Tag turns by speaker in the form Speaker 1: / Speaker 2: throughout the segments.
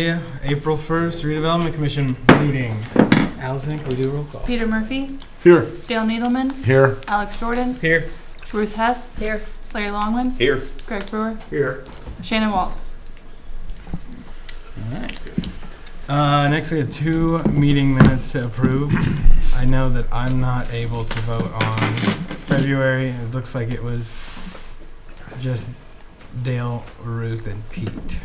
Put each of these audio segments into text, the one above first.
Speaker 1: you. April 1st, Redevelopment Commission meeting. Allison, can we do a roll call?
Speaker 2: Peter Murphy.
Speaker 3: Here.
Speaker 2: Dale Needleman.
Speaker 3: Here.
Speaker 2: Alex Jordan.
Speaker 1: Here.
Speaker 2: Ruth Hess.
Speaker 4: Here.
Speaker 2: Larry Longman.
Speaker 3: Here.
Speaker 2: Greg Brewer.
Speaker 3: Here.
Speaker 2: Shannon Walls.
Speaker 1: All right. Next, we have 2 meeting minutes to approve. I know that I'm not able to vote on February. It looks like it was just Dale, Ruth, and Pete.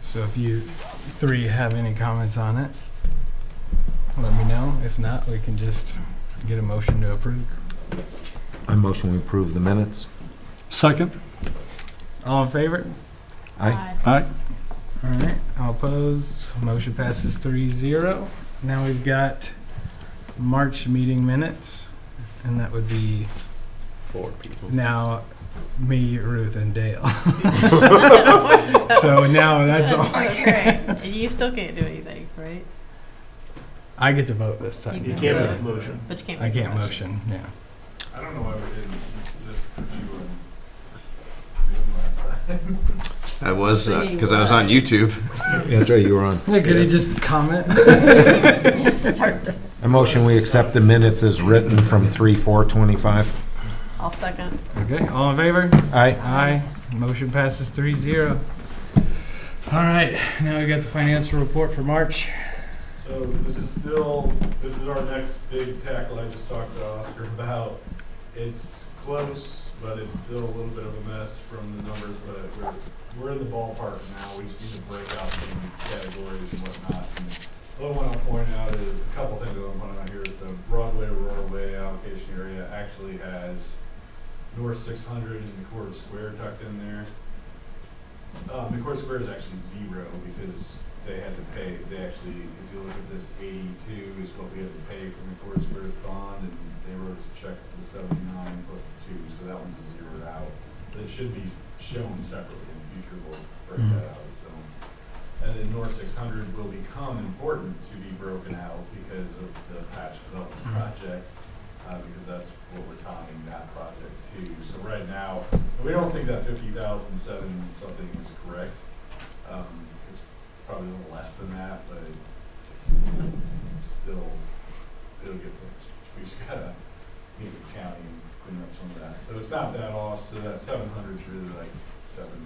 Speaker 1: So if you 3 have any comments on it, let me know. If not, we can just get a motion to approve.
Speaker 3: I motion we approve the minutes.
Speaker 5: Second.
Speaker 1: All in favor?
Speaker 3: Aye.
Speaker 5: Aye.
Speaker 1: All right, all opposed, motion passes 3-0. Now we've got March meeting minutes, and that would be
Speaker 3: 4 people.
Speaker 1: now me, Ruth, and Dale. So now that's all.
Speaker 4: Okay. And you still can't do anything, right?
Speaker 1: I get to vote this time.
Speaker 4: You
Speaker 1: now.
Speaker 4: can't
Speaker 3: make
Speaker 4: a
Speaker 3: motion.
Speaker 4: But you can't
Speaker 1: I
Speaker 4: make
Speaker 1: can't
Speaker 4: a
Speaker 1: motion, yeah.
Speaker 6: I don't know why we didn't just put you in Zoom last time.
Speaker 7: I was, because I was on YouTube.
Speaker 3: Yeah, that's right, you were on.
Speaker 1: Yeah, could he just comment?
Speaker 4: Yes, start.
Speaker 3: I motion we accept the minutes as written from 3/4/25.
Speaker 4: I'll second.
Speaker 1: Okay, all in favor?
Speaker 3: Aye.
Speaker 1: Aye. Motion passes 3-0. All right, now we got the financial report for March.
Speaker 6: So this is our next big tackle I just talked to Oscar about. It's close, but it's still a little bit of a mess from the numbers, but we're in the ballpark now. We just need to break out some categories and whatnot. And the other one I'll point out is a couple things that I'm pointing out here is the Broadway Aurora Way allocation area actually has North 600 and McCordsville tucked in there. McCordsville is actually 0 because they had to pay. They actually, if you look at this, 82 is what we had to pay for McCordsville's bond, and they wrote us a check for the 79 plus the 2, so that one's a zeroed out. But it should be shown separately in the future. We'll break that out. So, and then North 600 will become important to be broken out because of the patch development project, because that's what we're tying that project to. So right now, we don't think that 50,007 something is correct. It's probably a little less than that, but it's still, it'll get fixed. We just gotta meet the county and clean up some of that. So it's not that off, so that 700 is really like 740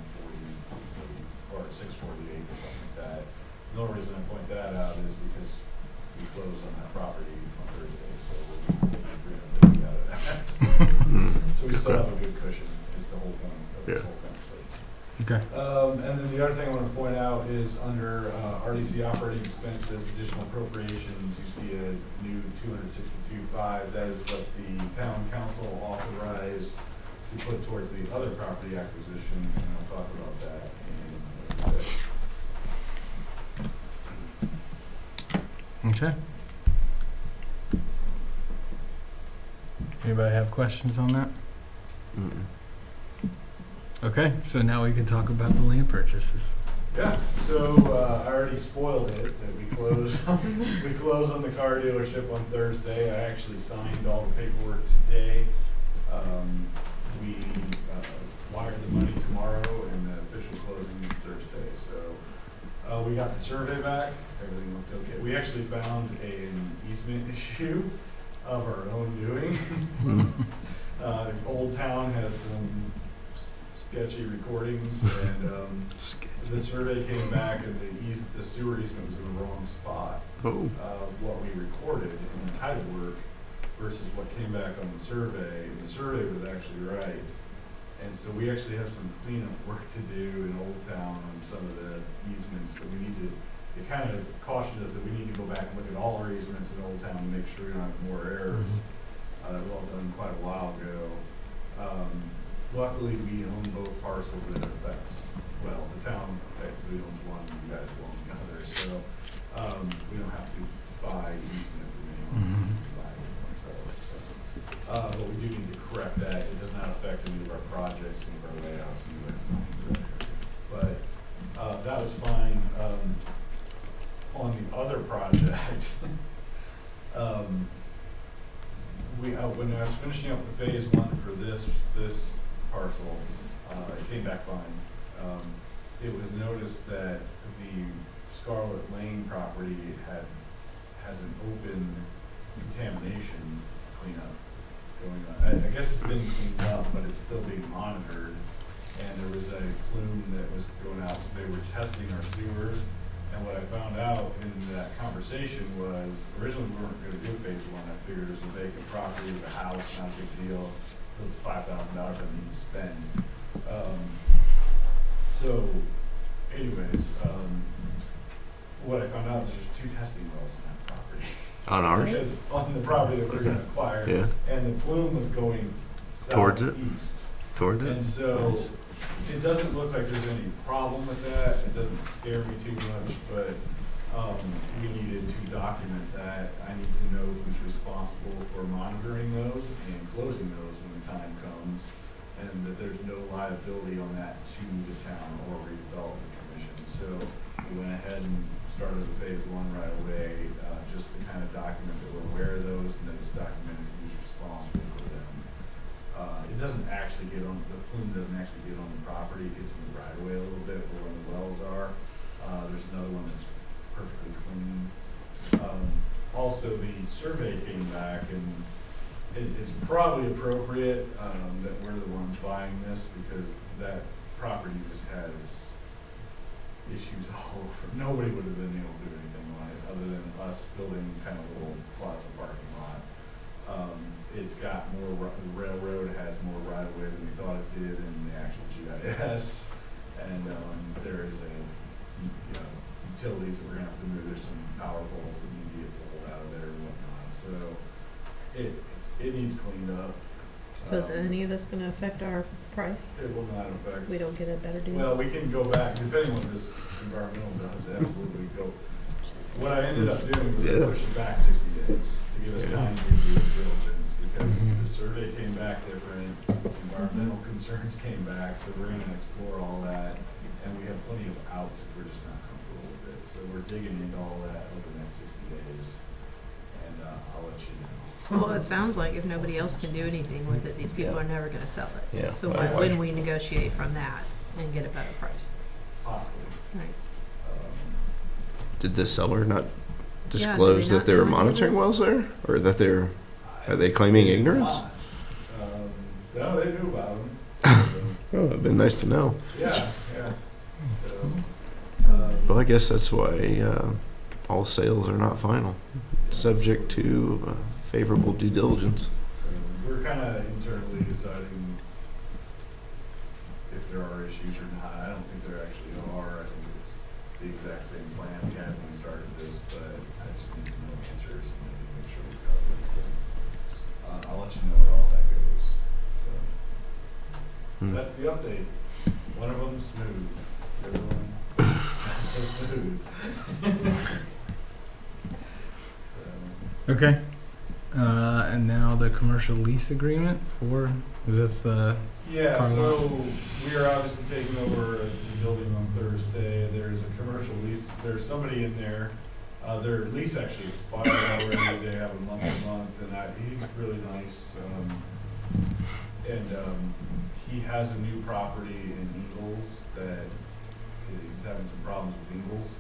Speaker 6: or 648 or something like that. The only reason I point that out is because we closed on that property on Thursday, so we're taking 350 out of that. So we still have a good cushion, is the whole point of this whole conversation.
Speaker 1: Okay.
Speaker 6: And then the other thing I want to point out is under RDC operating expenses, additional appropriations, you see a new 262.5. That is what the town council authorized to put towards the other property acquisition, and I'll talk about that in a bit.
Speaker 1: Okay. Anybody have questions on that? Okay, so now we can talk about the land purchases.
Speaker 6: Yeah, so I already spoiled it that we closed. We closed on the car dealership on Thursday. I actually signed all the paperwork today. We wired the money tomorrow, and the official closing is Thursday. So we got the survey back. Everything looked okay. We actually found an easement issue of our own doing. Old Town has some sketchy recordings, and the survey came back, and the sewer easement was in the wrong spot. What we recorded in the title work versus what came back on the survey. And the survey was actually right. And so we actually have some cleanup work to do in Old Town on some of the easements that we need to. It kind of cautioned us that we need to go back and look at all our easements in Old Town to make sure we don't have more errors. That was all done quite a while ago. Luckily, we own both parcels that it affects. Well, the town effectively owns one, you guys own the other, so we don't have to buy easement from anyone. But we do need to correct that. It does not affect any of our projects, any of our layouts, any of that. But that was fine. On the other project, when I was finishing up the phase 1 for this this parcel, it came back fine. It was noticed that the Scarlet Lane property has an open contamination cleanup going on. I guess it's been cleaned up, but it's still being monitored. And there was a plume that was going out, so they were testing our sewers. And what I found out in that conversation was, originally we weren't gonna do phase one. I figured it was a vacant property, it was a house, not a big deal. It was $5,000 I need to spend. So anyways, what I found out is there's 2 testing wells on that property.
Speaker 7: On ours?
Speaker 6: Because on the property that we're gonna acquire.
Speaker 7: Yeah.
Speaker 6: And the plume was going
Speaker 7: Towards it?
Speaker 6: southeast.
Speaker 7: Toward
Speaker 6: And
Speaker 7: it?
Speaker 6: so, it doesn't look like there's any problem with that, it doesn't scare me too much, but, we needed to document that. I need to know who's responsible for monitoring those and closing those when the time comes, and that there's no liability on that to the town or redevelopment commission. So, we went ahead and started with phase one right away, just to kind of document that we're aware of those, and that it's documented who's responsible for them. It doesn't actually get on, the plume doesn't actually get on the property, it gets in the right of way a little bit where the wells are. There's another one that's perfectly clean. Also, the survey came back, and it's probably appropriate, that we're the ones buying this, because that property just has issues all over. Nobody would have been able to do anything on it, other than us building kind of a little plaza parking lot. It's got more, the railroad has more right of way than we thought it did in the actual GIS. And, there is a, utilities that we're gonna have to move. There's some power poles that need to get pulled out of there and whatnot. So it needs cleaned up.
Speaker 4: So is any of this gonna affect our price?
Speaker 6: It will not affect.
Speaker 4: We don't get a better deal?
Speaker 6: Well, we can go back, depending on what this environmental does, absolutely go. What I ended up doing was I pushed it back 60 days to give us time to do due diligence, because the survey came back different, environmental concerns came back, so we're gonna explore all that, and we have plenty of outs if we're just not comfortable with it. So we're digging into all that over the next 60 days, and I'll let you know.
Speaker 4: Well, it sounds like if nobody else can do anything with it, these people are never gonna sell it.
Speaker 7: Yeah.
Speaker 4: So why wouldn't we negotiate from that and get a better price?
Speaker 6: Possibly.
Speaker 4: Right.
Speaker 7: Did the seller not
Speaker 4: do they
Speaker 7: disclose
Speaker 4: not
Speaker 7: that they were
Speaker 4: know any of
Speaker 7: monitoring
Speaker 4: this?
Speaker 7: wells there? Or that they're, are they claiming ignorance?
Speaker 6: No, they knew about them.
Speaker 7: Oh, it'd been nice to know.
Speaker 6: Yeah, yeah. So,
Speaker 7: Well, I guess that's why all sales are not final, subject to favorable due diligence.
Speaker 6: we're kind of internally deciding if there are issues or not. I don't think there actually are. I think it's the exact same plan we had when we started this, but I just need to know answers and maybe make sure we cover it. So, I'll let you know where all that goes. So that's the update. One of them's smooth. The other one, not so smooth. So,
Speaker 1: Okay. And now the commercial lease agreement for, that's the,
Speaker 6: yeah,
Speaker 1: Car lot.
Speaker 6: so we are obviously taking over the building on Thursday. There's a commercial lease, there's somebody in there. Their lease actually expired already. They have a month, and he's really nice. He has a new property in Eagles that he's having some problems with Eagles.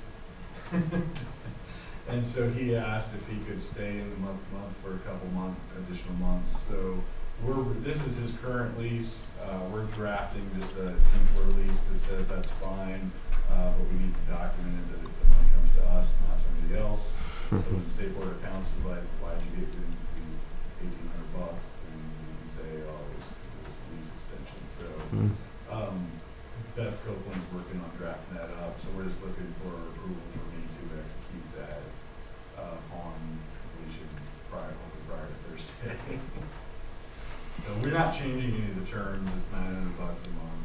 Speaker 6: And so he asked if he could stay in the month for a couple additional months. So this is his current lease. We're drafting just a simpler lease that says that's fine, but we need to document it that the money comes to us, not somebody else. So when the state board of accounts is like, why'd you get these $1,800? Then we can say, oh, it's because of this lease extension. So Beth Copeland's working on drafting that up. So we're just looking for approval for me to execute that on completion prior to Thursday. So we're not changing any of the terms. It's $900 a month.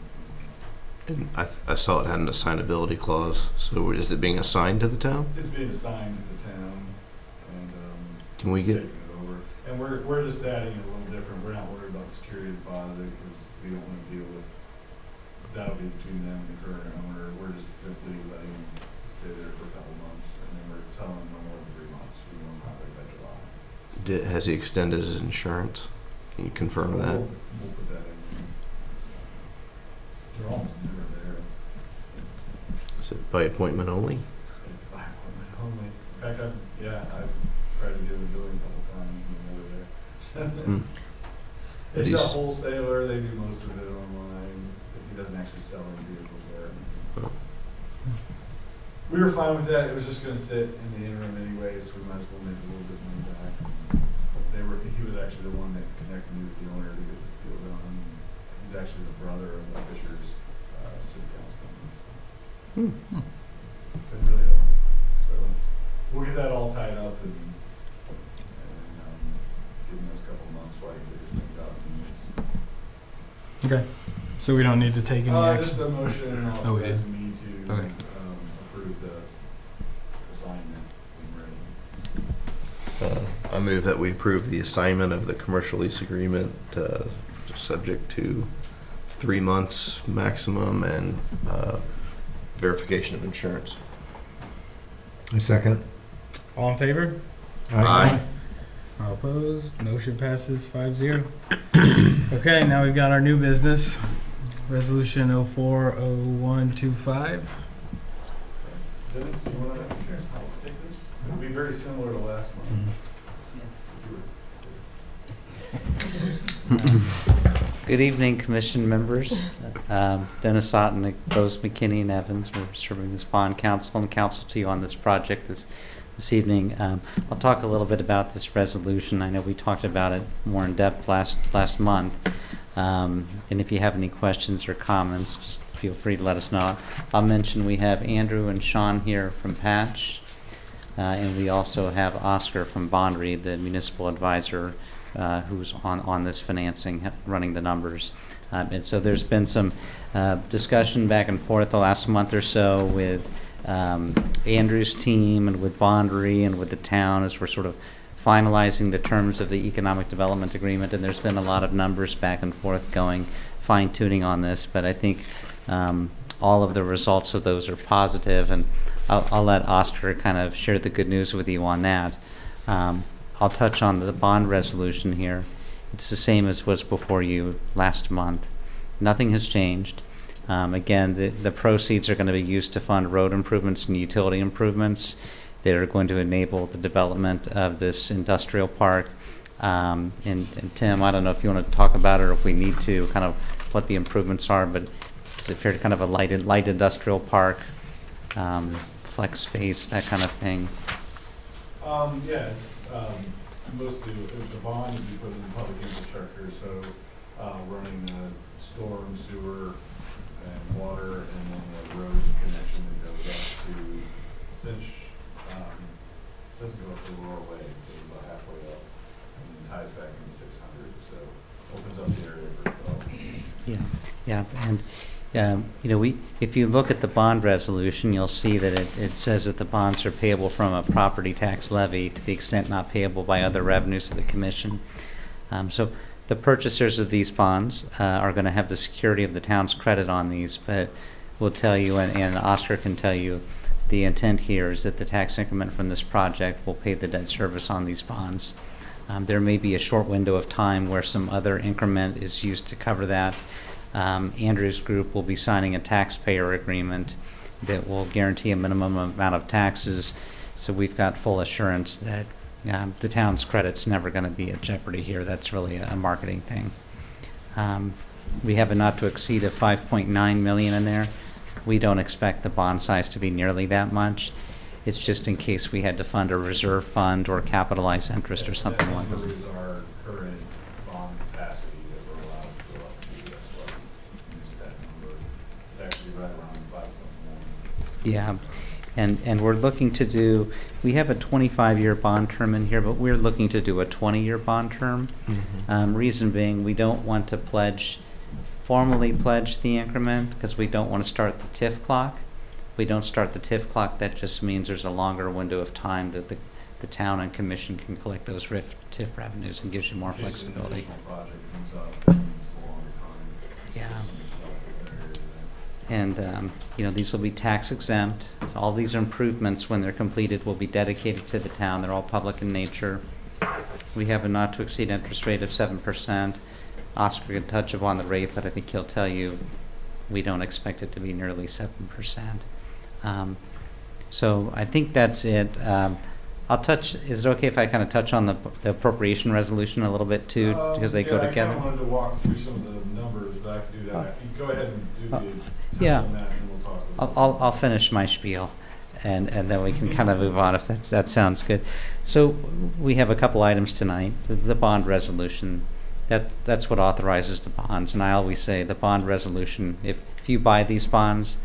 Speaker 7: And I saw it had an assignability clause. So is it being assigned to the town?
Speaker 6: It's being assigned to the town, and
Speaker 7: Can we get?
Speaker 6: taking it over. And we're just adding it a little different. We're not worried about security deposit because we don't want to deal with. That'll be between them and the current owner. We're just simply letting them stay there for a couple months, and then we're selling no more than 3 months. We won't contract by July.
Speaker 7: Has he extended his insurance? Can you confirm that?
Speaker 6: We'll put that in
Speaker 7: by appointment only?
Speaker 6: It's by appointment only. In fact, I've tried to do the billing a couple times when they were there.
Speaker 7: Hmm.
Speaker 6: It's a
Speaker 7: These-
Speaker 6: wholesaler, they do most of it online, but he doesn't actually sell any vehicles there.
Speaker 7: Oh.
Speaker 6: We were fine with that, it was just gonna sit in the interim anyway, so we might as well make a little bit of money back. He was actually the one that connected me with the owner to get this deal done. He's actually the brother of the Fisher's, city council member. Been really helpful. So, we'll get that all tied up and give him those couple of months while he figures things out in the news.
Speaker 1: Okay, so we don't need to take any
Speaker 6: Just
Speaker 1: action?
Speaker 6: a motion and
Speaker 1: Oh, we
Speaker 6: authorize
Speaker 1: did.
Speaker 6: me to,
Speaker 1: Okay.
Speaker 6: approve the assignment when ready.
Speaker 7: I move that we approve the assignment of the commercial lease agreement, subject to 3 months maximum and verification of insurance.
Speaker 3: A second.
Speaker 1: All in favor?
Speaker 7: Aye.
Speaker 1: All opposed? Motion passes 5-0. Okay, now we've got our new business, Resolution 040125.
Speaker 6: Dennis, do you want to take this? It'll be very similar to last month.
Speaker 5: Good evening, commission members. Dennis Otten, Rose McKinney, and Evans. We're serving as bond counsel and counsel to you on this project this evening. I'll talk a little bit about this resolution. I know we talked about it more in depth last month. And if you have any questions or comments, just feel free to let us know. I'll mention we have Andrew and Sean here from Patch. And we also have Oscar from Bondry, the municipal advisor, who's on this financing, running the numbers. And so there's been some discussion back and forth the last month or so with Andrew's team and with Bondry and with the town as we're sort of finalizing the terms of the economic development agreement. And there's been a lot of numbers back and forth going, fine-tuning on this. But I think all of the results of those are positive, and I'll let Oscar kind of share the good news with you on that. I'll touch on the bond resolution here. It's the same as was before you last month. Nothing has changed. Again, the proceeds are going to be used to fund road improvements and utility improvements that are going to enable the development of this industrial park. And Tim, I don't know if you want to talk about it or if we need to, kind of what the improvements are, but is it fair to kind of a light industrial park, flex space, that kind of thing?
Speaker 6: Yeah, it's mostly the bond would be put in public infrastructure, so running the storm, sewer, and water, and then the road connection that goes up to Cinch. Doesn't go up to Rural Way, it goes about halfway up, and then ties back into 600, so opens up the area for development.
Speaker 5: Yeah, and if you look at the bond resolution, you'll see that it says that the bonds are payable from a property tax levy to the extent not payable by other revenues of the commission. So the purchasers of these bonds are going to have the security of the town's credit on these, but we'll tell you, and Oscar can tell you, the intent here is that the tax increment from this project will pay the debt service on these bonds. There may be a short window of time where some other increment is used to cover that. Andrew's group will be signing a taxpayer agreement that will guarantee a minimum amount of taxes, so we've got full assurance that the town's credit's never going to be at jeopardy here. That's really a marketing thing. We have a not to exceed of 5.9 million in there. We don't expect the bond size to be nearly that much. It's just in case we had to fund a reserve fund or capitalize interest or something like
Speaker 6: that.
Speaker 5: that.
Speaker 6: That number is our current bond capacity that we're allowed to go up to. That's why we use that number. It's actually right around 5.1.
Speaker 5: Yeah, and we're looking to do, we have a 25-year bond term in here, but we're looking to do a 20-year bond term. Reason being, we don't want to formally pledge the increment because we don't want to start the TIF clock. We don't start the TIF clock, that just means there's a longer window of time that the town and commission can collect those TIF revenues and gives you more flexibility.
Speaker 6: If an additional project comes up, that means the longer time.
Speaker 5: Yeah. And, these will be tax exempt. All these improvements, when they're completed, will be dedicated to the town. They're all public in nature. We have a not to exceed interest rate of 7%. Oscar can touch upon the rate, but I think he'll tell you we don't expect it to be nearly 7%. So I think that's it. I'll touch, is it okay if I kind of touch on the appropriation resolution a little bit too, because they go
Speaker 6: Yeah, I
Speaker 5: together?
Speaker 6: kind of wanted to walk through some of the numbers, but I can do that. You go ahead and do the, touch
Speaker 5: yeah.
Speaker 6: on that, and we'll talk a little bit.
Speaker 5: I'll finish my spiel, and then we can kind of move on if that sounds good. So we have a couple items tonight. The bond resolution, that's what authorizes the bonds. And I always say the bond resolution, if you buy these bonds,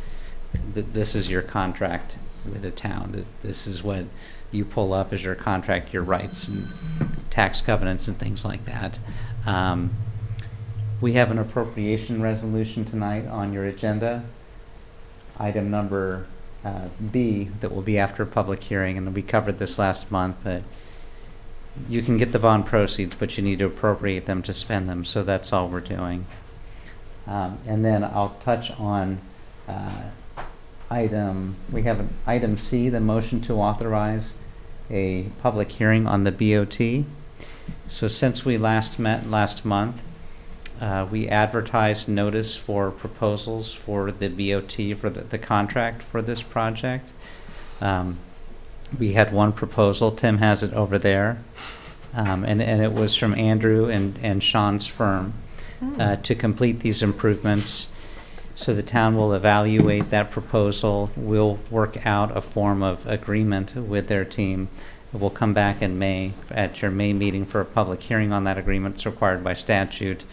Speaker 5: this is your contract with the town. This is what you pull up as your contract, your rights and tax covenants and things like that. We have an appropriation resolution tonight on your agenda. Item number B, that will be after a public hearing, and we covered this last month, but you can get the bond proceeds, but you need to appropriate them to spend them, so that's all we're doing. And then I'll touch on we have an item C, the motion to authorize a public hearing on the BOT. So since we last met last month, we advertised notice for proposals for the BOT for the contract for this project. We had one proposal. Tim has it over there. And it was from Andrew and Sean's firm to complete these improvements. So the town will evaluate that proposal. We'll work out a form of agreement with their team. We'll come back in May at your May meeting for a public hearing on that agreement. It's required by statute.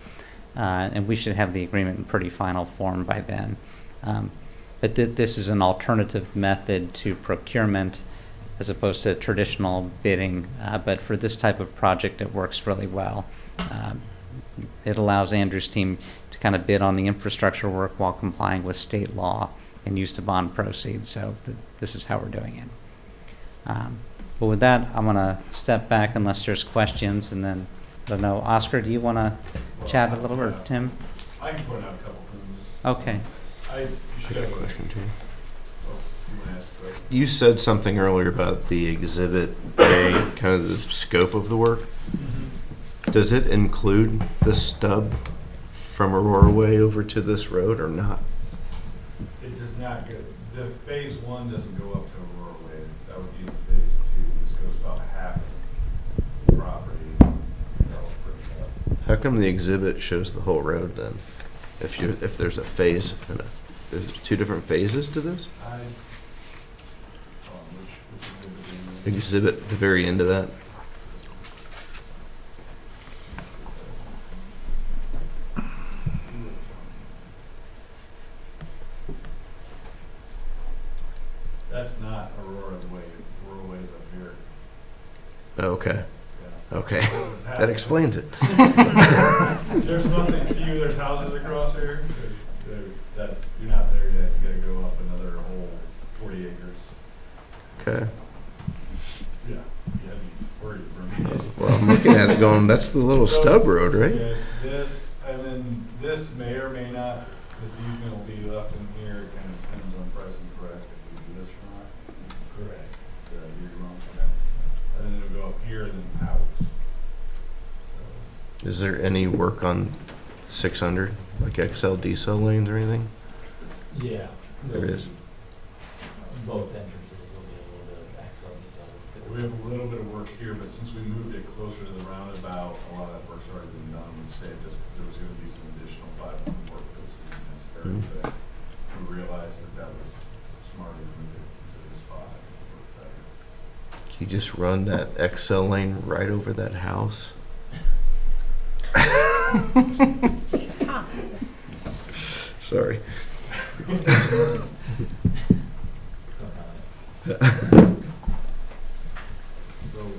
Speaker 5: And we should have the agreement in pretty final form by then. But this is an alternative method to procurement as opposed to traditional bidding. But for this type of project, it works really well. It allows Andrew's team to kind of bid on the infrastructure work while complying with state law and use the bond proceeds. So this is how we're doing it. But with that, I'm going to step back unless there's questions, and then, I don't know, Oscar, do you want to chat a little bit, or Tim?
Speaker 6: I can point out a couple things.
Speaker 5: Okay.
Speaker 6: You
Speaker 7: I
Speaker 6: should
Speaker 7: got a
Speaker 6: have
Speaker 7: question too.
Speaker 6: Oh, you want to ask a question?
Speaker 7: You said something earlier about the Exhibit A, kind of the scope of the work. Does it include the stub from Aurora Way over to this road or not?
Speaker 6: It does not go, the phase one doesn't go up to Aurora Way. That would be phase two. This goes about half of the property. That'll bring it up.
Speaker 7: How come the exhibit shows the whole road then? If there's a phase, there's two different phases to this?
Speaker 6: Which exhibit do you mean?
Speaker 7: Exhibit at the very end of that?
Speaker 6: That's not Aurora Way. Aurora Way is up here.
Speaker 7: Oh, okay,
Speaker 6: Yeah.
Speaker 7: okay.
Speaker 6: This is half.
Speaker 7: That explains it.
Speaker 6: There's nothing, see, there's houses across here, you're not there yet, you gotta go up another whole 40 acres.
Speaker 7: Okay.
Speaker 6: Yeah, you had me worried for a minute.
Speaker 7: Well, I'm looking at it going, that's the little
Speaker 6: So
Speaker 7: stub
Speaker 6: it's-
Speaker 7: road, right?
Speaker 6: Yeah, it's this, and then this may or may not, this easement will be left in here, it kind of depends on price and correct, if we do this or not. Correct. You're wrong, okay. And then it'll go up here and then out. So,
Speaker 7: Is there any work on 600, like XL diesel lanes or anything?
Speaker 8: Yeah.
Speaker 7: There is.
Speaker 8: Both entrances will be a little bit of axle design.
Speaker 6: We have a little bit of work here, but since we moved it closer to the roundabout, a lot of that work's already been done. We saved just because there was going to be some additional 500 work that was necessary. But we realized that was smarter to move it to this spot. It worked better.
Speaker 7: You just run that XL lane right over that house? Sorry.
Speaker 6: So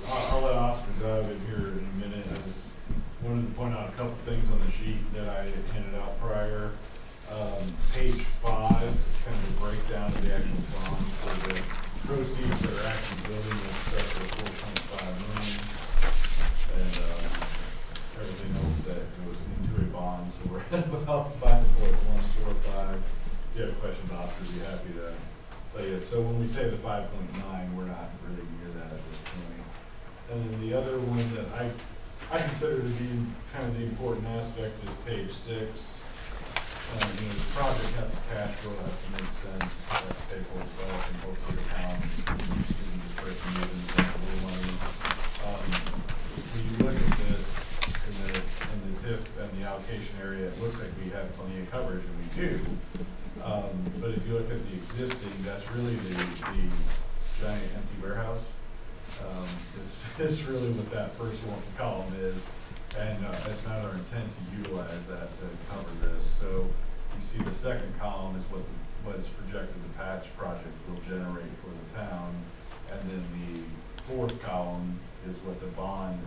Speaker 6: I'll let Oscar dive in here in a minute. I just wanted to point out a couple things on the sheet that I had handed out prior. Page 5 is kind of a breakdown of the actual bond for the proceeds that are actually building this structure of $4.5 million. And everything else that goes into a bond, so we're at about 5.145. If you have questions, Oscar, I'd be happy to tell you. So when we say the 5.9, we're not really near that at this point. And then the other one that I consider to be kind of the important aspect is page 6. You know, project has to cash flow, has to make sense, has to pay for itself, and hopefully the town can just break even and make a little money. When you look at this in the TIF and the allocation area, it looks like we have plenty of coverage, and we do. But if you look at the existing, that's really the giant empty warehouse. It's really what that first one column is, and it's not our intent to utilize that to cover this. So you see the second column is what is projected the patch project will generate for the town, and then the fourth column is what the bond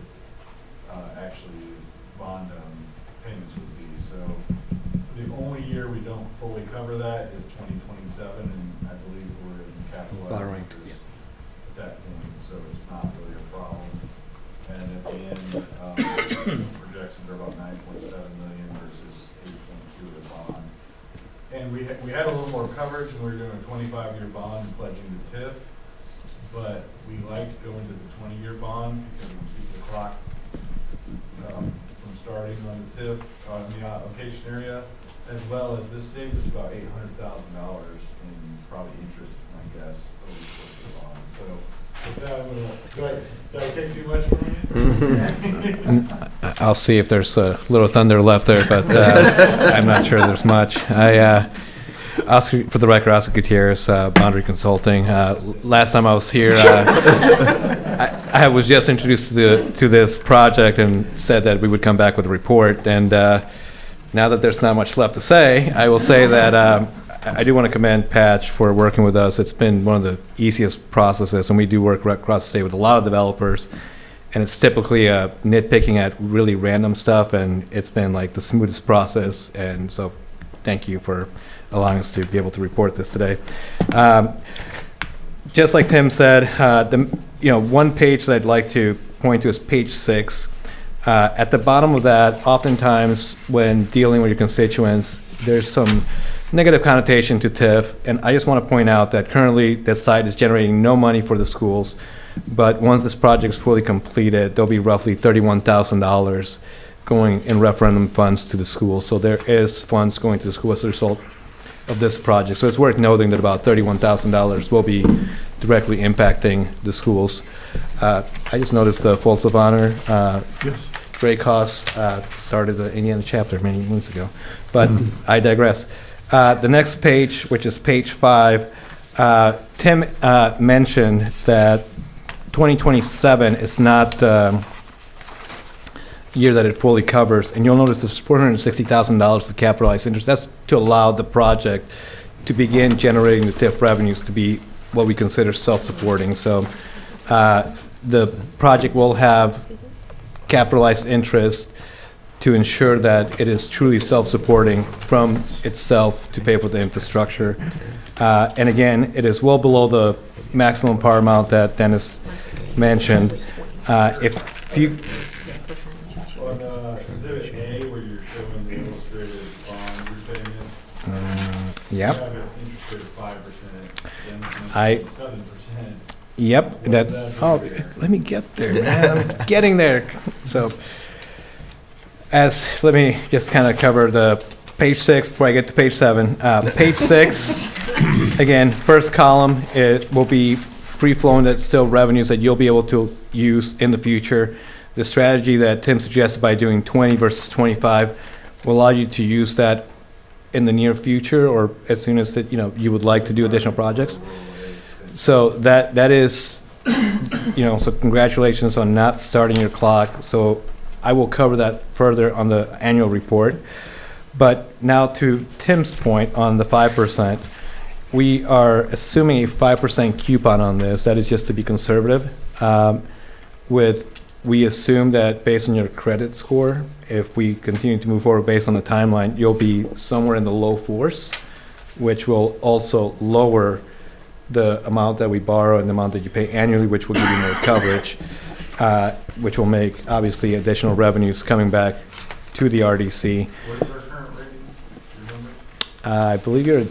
Speaker 6: payments would be. So the only year we don't fully cover that is 2027, and I believe we're in capital
Speaker 9: Borrowing,
Speaker 6: interest at that point, so it's not really a problem. And at the end, projections are about 9.7 million versus 8.2 of the bond. And we had a little more coverage when we were doing a 25-year bond and pledging the TIF, but we liked going to the 20-year bond because we can keep the clock from starting on the TIF, on the allocation area, as well as this saved us about $800,000 in probably interest, I guess, over the course of the bond. So with that, did I take too much from you?
Speaker 9: I'll see if there's a little thunder left there, but I'm not sure there's much. Oscar, for the record, Oscar Gutierrez, Boundary Consulting. Last time I was here, I was just introduced to this project and said that we would come back with a report. And now that there's not much left to say, I will say that I do want to commend Patch for working with us. It's been one of the easiest processes, and we do work right across the state with a lot of developers. And it's typically nitpicking at really random stuff, and it's been like the smoothest process. And so thank you for allowing us to be able to report this today. Just like Tim said, one page that I'd like to point to is page 6. At the bottom of that, oftentimes when dealing with your constituents, there's some negative connotation to TIF, and I just want to point out that currently this site is generating no money for the schools, but once this project is fully completed, there'll be roughly $31,000 going in referendum funds to the schools. So there is funds going to the school as a result of this project. So it's worth noting that about $31,000 will be directly impacting the schools. I just noticed the Folds of Honor.
Speaker 3: Yes.
Speaker 9: Grey Cost started the Indiana chapter many months ago, but I digress. The next page, which is page 5, Tim mentioned that 2027 is not the year that it fully covers, and you'll notice this is $460,000 to capitalized interest. That's to allow the project to begin generating the TIF revenues to be what we consider self-supporting. So the project will have capitalized interest to ensure that it is truly self-supporting from itself to pay for the infrastructure. And again, it is well below the maximum power amount that Dennis mentioned. If you
Speaker 6: On Exhibit A, where you're showing the illustrated bond repayment,
Speaker 9: Yep.
Speaker 6: you have an interest rate of 5%, then
Speaker 9: I-
Speaker 6: 7%.
Speaker 9: Yep. That. Oh, let me get there, man. I'm getting there. So, let me just kind of cover the page 6 before I get to page 7. Page 6, again, first column, it will be free-flowing. That's still revenues that you'll be able to use in the future. The strategy that Tim suggested by doing 20 versus 25 will allow you to use that in the near future, or as soon as you would like to do additional projects. So that is, so congratulations on not starting your clock. So I will cover that further on the annual report. But now to Tim's point on the 5%, we are assuming a 5% coupon on this. That is just to be conservative. We assume that based on your credit score, if we continue to move forward based on the timeline, you'll be somewhere in the low 4s, which will also lower the amount that we borrow and the amount that you pay annually, which will give you more coverage, which will make, obviously, additional revenues coming back to the RDC.
Speaker 6: What is our current rating? Do you remember?
Speaker 9: I believe you're a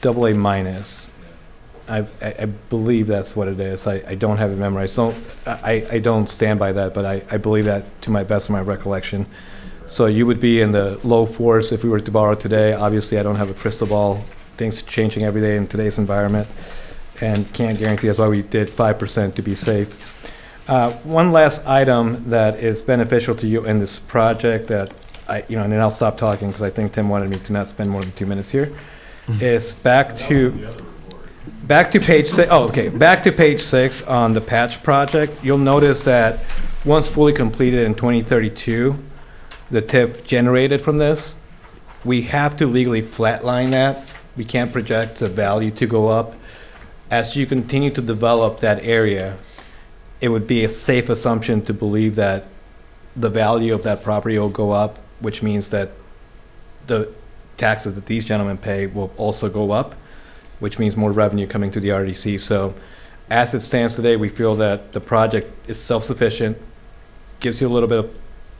Speaker 9: AA minus. I believe that's what it is. I don't have it memorized. I don't stand by that, but I believe that to my best of my recollection. So you would be in the low fours if we were to borrow today. Obviously, I don't have a crystal ball. Things are changing every day in today's environment and can't guarantee. That's why we did 5% to be safe. One last item that is beneficial to you in this project that and then I'll stop talking because I think Tim wanted me to not spend more than 2 minutes here, is back to page 6. Oh, okay. Back to page 6 on the patch project. You'll notice that once fully completed in 2032, the TIF generated from this, we have to legally flatline that. We can't project the value to go up. As you continue to develop that area, it would be a safe assumption to believe that the value of that property will go up, which means that the taxes that these gentlemen pay will also go up, which means more revenue coming to the RDC. So as it stands today, we feel that the project is self-sufficient, gives you a little bit of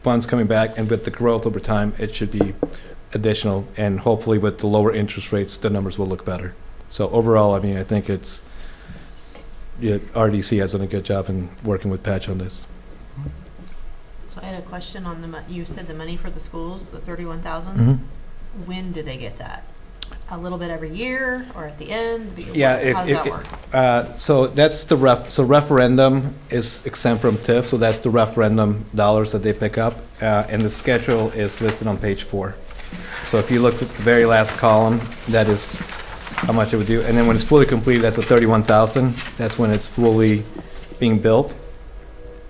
Speaker 9: funds coming back, and with the growth over time, it should be additional, and hopefully with the lower interest rates, the numbers will look better. So overall, I mean, I think it's, RDC has done a good job in working with Patch on this.
Speaker 4: So I had a question on you said the money for the schools, the 31,000.
Speaker 9: Mm-hmm.
Speaker 4: When do they get that? A little bit every year or at the end?
Speaker 9: Yeah,
Speaker 4: How does that work?
Speaker 9: so that's the referendum is exempt from TIF, so that's the referendum dollars that they pick up, and the schedule is listed on page 4. So if you look at the very last column, that is how much it would do, and then when it's fully completed, that's the 31,000. That's when it's fully being built.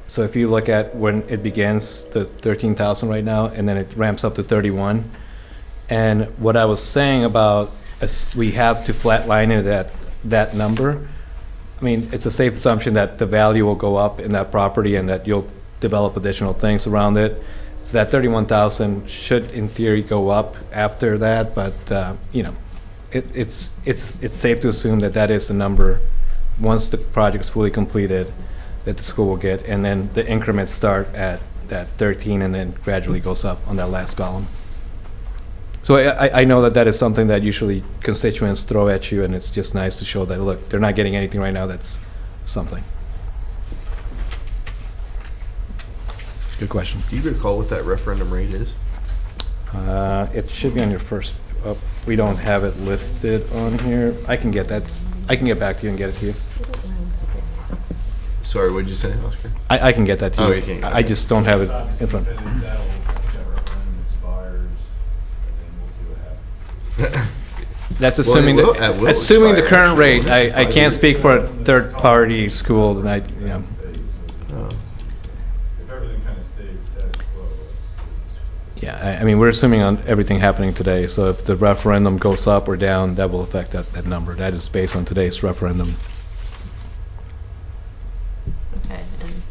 Speaker 9: So if you look at when it begins, the 13,000 right now, and then it ramps up to 31. And what I was saying about we have to flatline it at that number, I mean, it's a safe assumption that the value will go up in that property and that you'll develop additional things around it. So that 31,000 should, in theory, go up after that, but it's safe to assume that that is the number once the project is fully completed that the school will get, and then the increments start at that 13 and then gradually goes up on that last column. So I know that is something that usually constituents throw at you, and it's just nice to show that, look, they're not getting anything right now that's something. Good question.
Speaker 7: Do you recall what that referendum rate is?
Speaker 9: It should be on your first, we don't have it listed on here. I can get that. I can get back to you and get it to you.
Speaker 7: Sorry, what did you say, Oscar?
Speaker 9: I can get that to you.
Speaker 7: Oh, you can.
Speaker 9: I just don't have it in front.
Speaker 6: That referendum expires, and then we'll see what happens.
Speaker 9: That's
Speaker 7: Well,
Speaker 9: assuming
Speaker 7: it will-
Speaker 9: that,
Speaker 7: it will
Speaker 9: assuming the
Speaker 7: expire,
Speaker 9: current rate.
Speaker 7: actually.
Speaker 9: I can't speak for a third-party school, and
Speaker 7: Oh.
Speaker 6: If everything kind of stays status quo,
Speaker 9: yeah, I mean, we're assuming on everything happening today, so if the referendum goes up or down, that will affect that number. That is based on today's referendum.
Speaker 4: Okay, and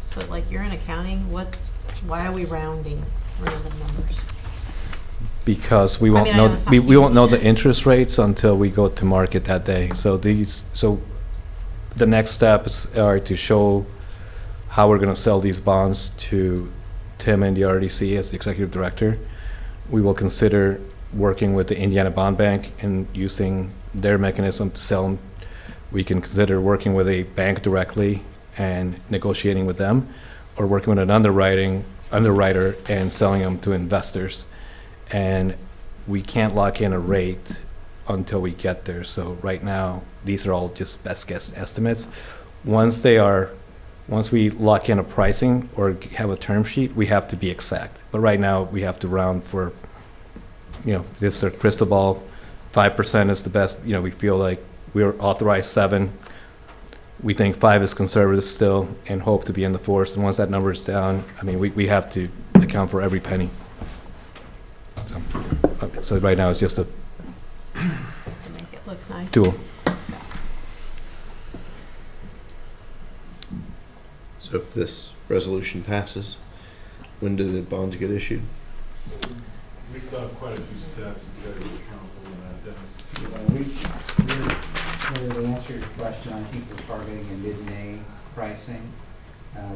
Speaker 4: so like you're in accounting, why are we rounding random numbers?
Speaker 9: Because we
Speaker 4: I
Speaker 9: won't
Speaker 4: mean, I know
Speaker 9: know,
Speaker 4: it's not
Speaker 9: we won't know
Speaker 4: huge.
Speaker 9: the interest rates until we go to market that day. So the next steps are to show how we're gonna sell these bonds to Tim and the RDC as the executive director. We will consider working with the Indiana Bond Bank and using their mechanism to sell them. We can consider working with a bank directly and negotiating with them, or working with an underwriter and selling them to investors. And we can't lock in a rate until we get there. So right now, these are all just best guess estimates. Once we lock in a pricing or have a term sheet, we have to be exact. But right now, we have to round for, this is our crystal ball. 5% is the best. We feel like we're authorized 7. We think 5 is conservative still, and hope to be in the 4s. And once that number is down, I mean, we have to account for every penny. So right now, it's just a
Speaker 4: To make it look nice.
Speaker 9: tool.
Speaker 7: So if this resolution passes, when do the bonds get issued?
Speaker 6: we still have quite a few steps to go to the council and that, Dennis.
Speaker 10: To answer your question, I think we're targeting a mid-May pricing.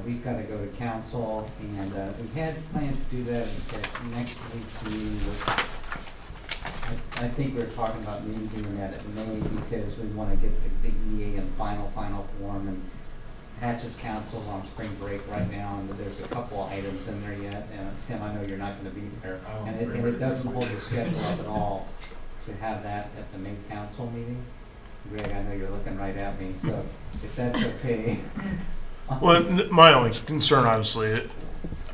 Speaker 10: We've got to go to council, and we had planned to do that at next week's meeting. I think we're talking about maybe doing that at May because we want to get the EA in final form, and Hatch's council on spring break right now, and there's a couple items in there yet. And Tim, I know you're not gonna be there.
Speaker 6: I'm on
Speaker 10: And
Speaker 6: spring
Speaker 10: it
Speaker 6: break
Speaker 10: doesn't
Speaker 6: this
Speaker 10: hold
Speaker 6: week.
Speaker 10: the schedule up at all to have that at the May council meeting. Greg, I know you're looking right at me, so if that's okay.
Speaker 11: Well, my only concern, obviously,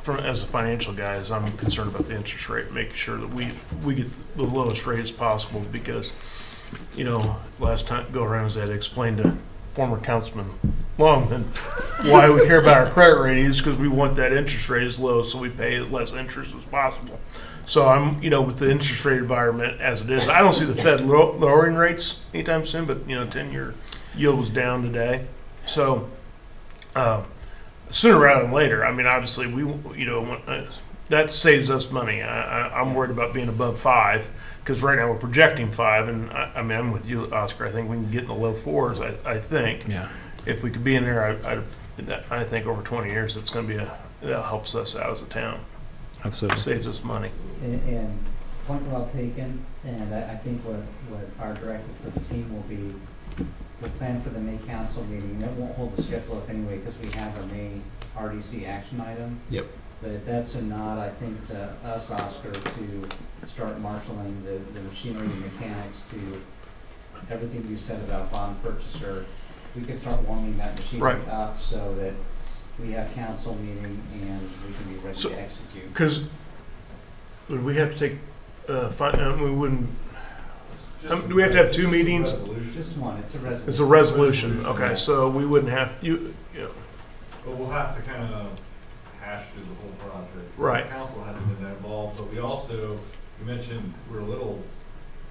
Speaker 11: as a financial guy, is I'm concerned about the interest rate, making sure that we get the lowest rate as possible, because, last time go around, as I had explained to former Councilman Longman, why we care about our credit rating is because we want that interest rate as low, so we pay as less interest as possible. So I'm, with the interest rate environment as it is, I don't see the Fed lowering rates anytime soon, but, 10-year yield was down today. So, sooner rather than later, obviously, that saves us money. I'm worried about being above 5, because right now we're projecting 5, and I'm with you, Oscar. I think we can get in the low 4s, I think.
Speaker 9: Yeah.
Speaker 11: If we could be in there, I think over 20 years, it's going to be that helps us out as a town.
Speaker 9: Absolutely.
Speaker 11: Saves us money.
Speaker 10: And point well taken, and I think what our directive for the team will be, we'll plan for the May council meeting. It won't hold the schedule up anyway, because we have our May RDC action item.
Speaker 7: Yep.
Speaker 10: But that's a nod, I think, to us, Oscar, to start marshaling the machinery and mechanics to everything you said about bond purchaser. We can start warming that machinery
Speaker 11: Right.
Speaker 10: up so that we have council meeting and we can be ready
Speaker 11: So-
Speaker 10: to execute.
Speaker 11: Because would we have to take, we wouldn't, do we have to have 2 meetings?
Speaker 10: Just one, it's a resolution.
Speaker 11: It's a resolution, okay, so we wouldn't have,
Speaker 6: But we'll have to kind of hash through the whole project.
Speaker 11: Right.
Speaker 6: The council hasn't been that involved, but we also, you mentioned we're a little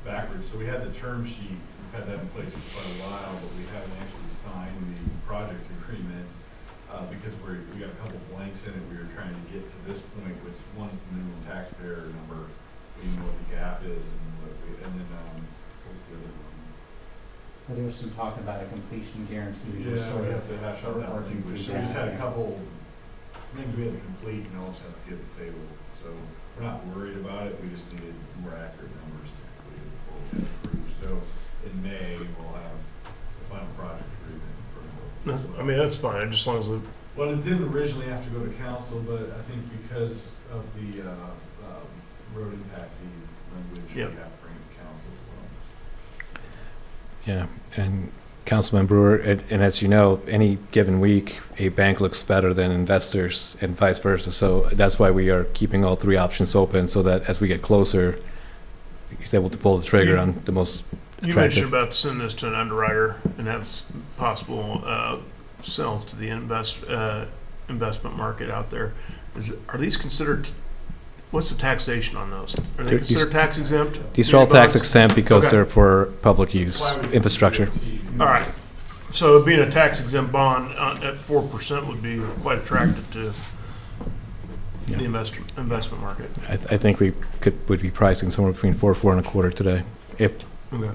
Speaker 6: backwards, so we had the term sheet, we've had that in place for quite a while, but we haven't actually signed the project agreement, because we got a couple blanks in it, we were trying to get to this point, which one's the minimum taxpayer number, we know what the gap is, and then, what's the other one?
Speaker 10: Well, there was some talk about a completion guarantee.
Speaker 6: Yeah, we have to hash out that
Speaker 10: working
Speaker 6: language, so
Speaker 10: through
Speaker 6: we just had a
Speaker 10: that.
Speaker 6: couple things we had to complete and also have to get to the table, so we're not worried about it, we just needed more accurate numbers to complete it before we get approved, so in May, we'll have the final project agreement for the.
Speaker 11: that's fine, just as long as the
Speaker 6: Well, it didn't originally have to go to council, but I think because of the, road impact fee language, we
Speaker 11: Yep.
Speaker 6: have to bring it to council as well.
Speaker 9: Yeah, and Councilman Brewer, and as you know, any given week, a bank looks better than investors and vice versa. So that's why we are keeping all 3 options open, so that as we get closer, he's able to pull the trigger on the most
Speaker 11: You mentioned
Speaker 9: attractive.
Speaker 11: about sending this to an underwriter and have possible sales to the investment market out there. Are these considered? What's the taxation on those? Are they
Speaker 9: They're-
Speaker 11: considered tax exempt?
Speaker 9: These are all tax exempt because
Speaker 11: Okay.
Speaker 9: they're for public use, infrastructure.
Speaker 11: All right. So being a tax exempt bond at 4% would be quite attractive to
Speaker 9: Yeah.
Speaker 11: the investment market.
Speaker 9: I think we would be pricing somewhere between 4 and a quarter today. If
Speaker 11: Okay.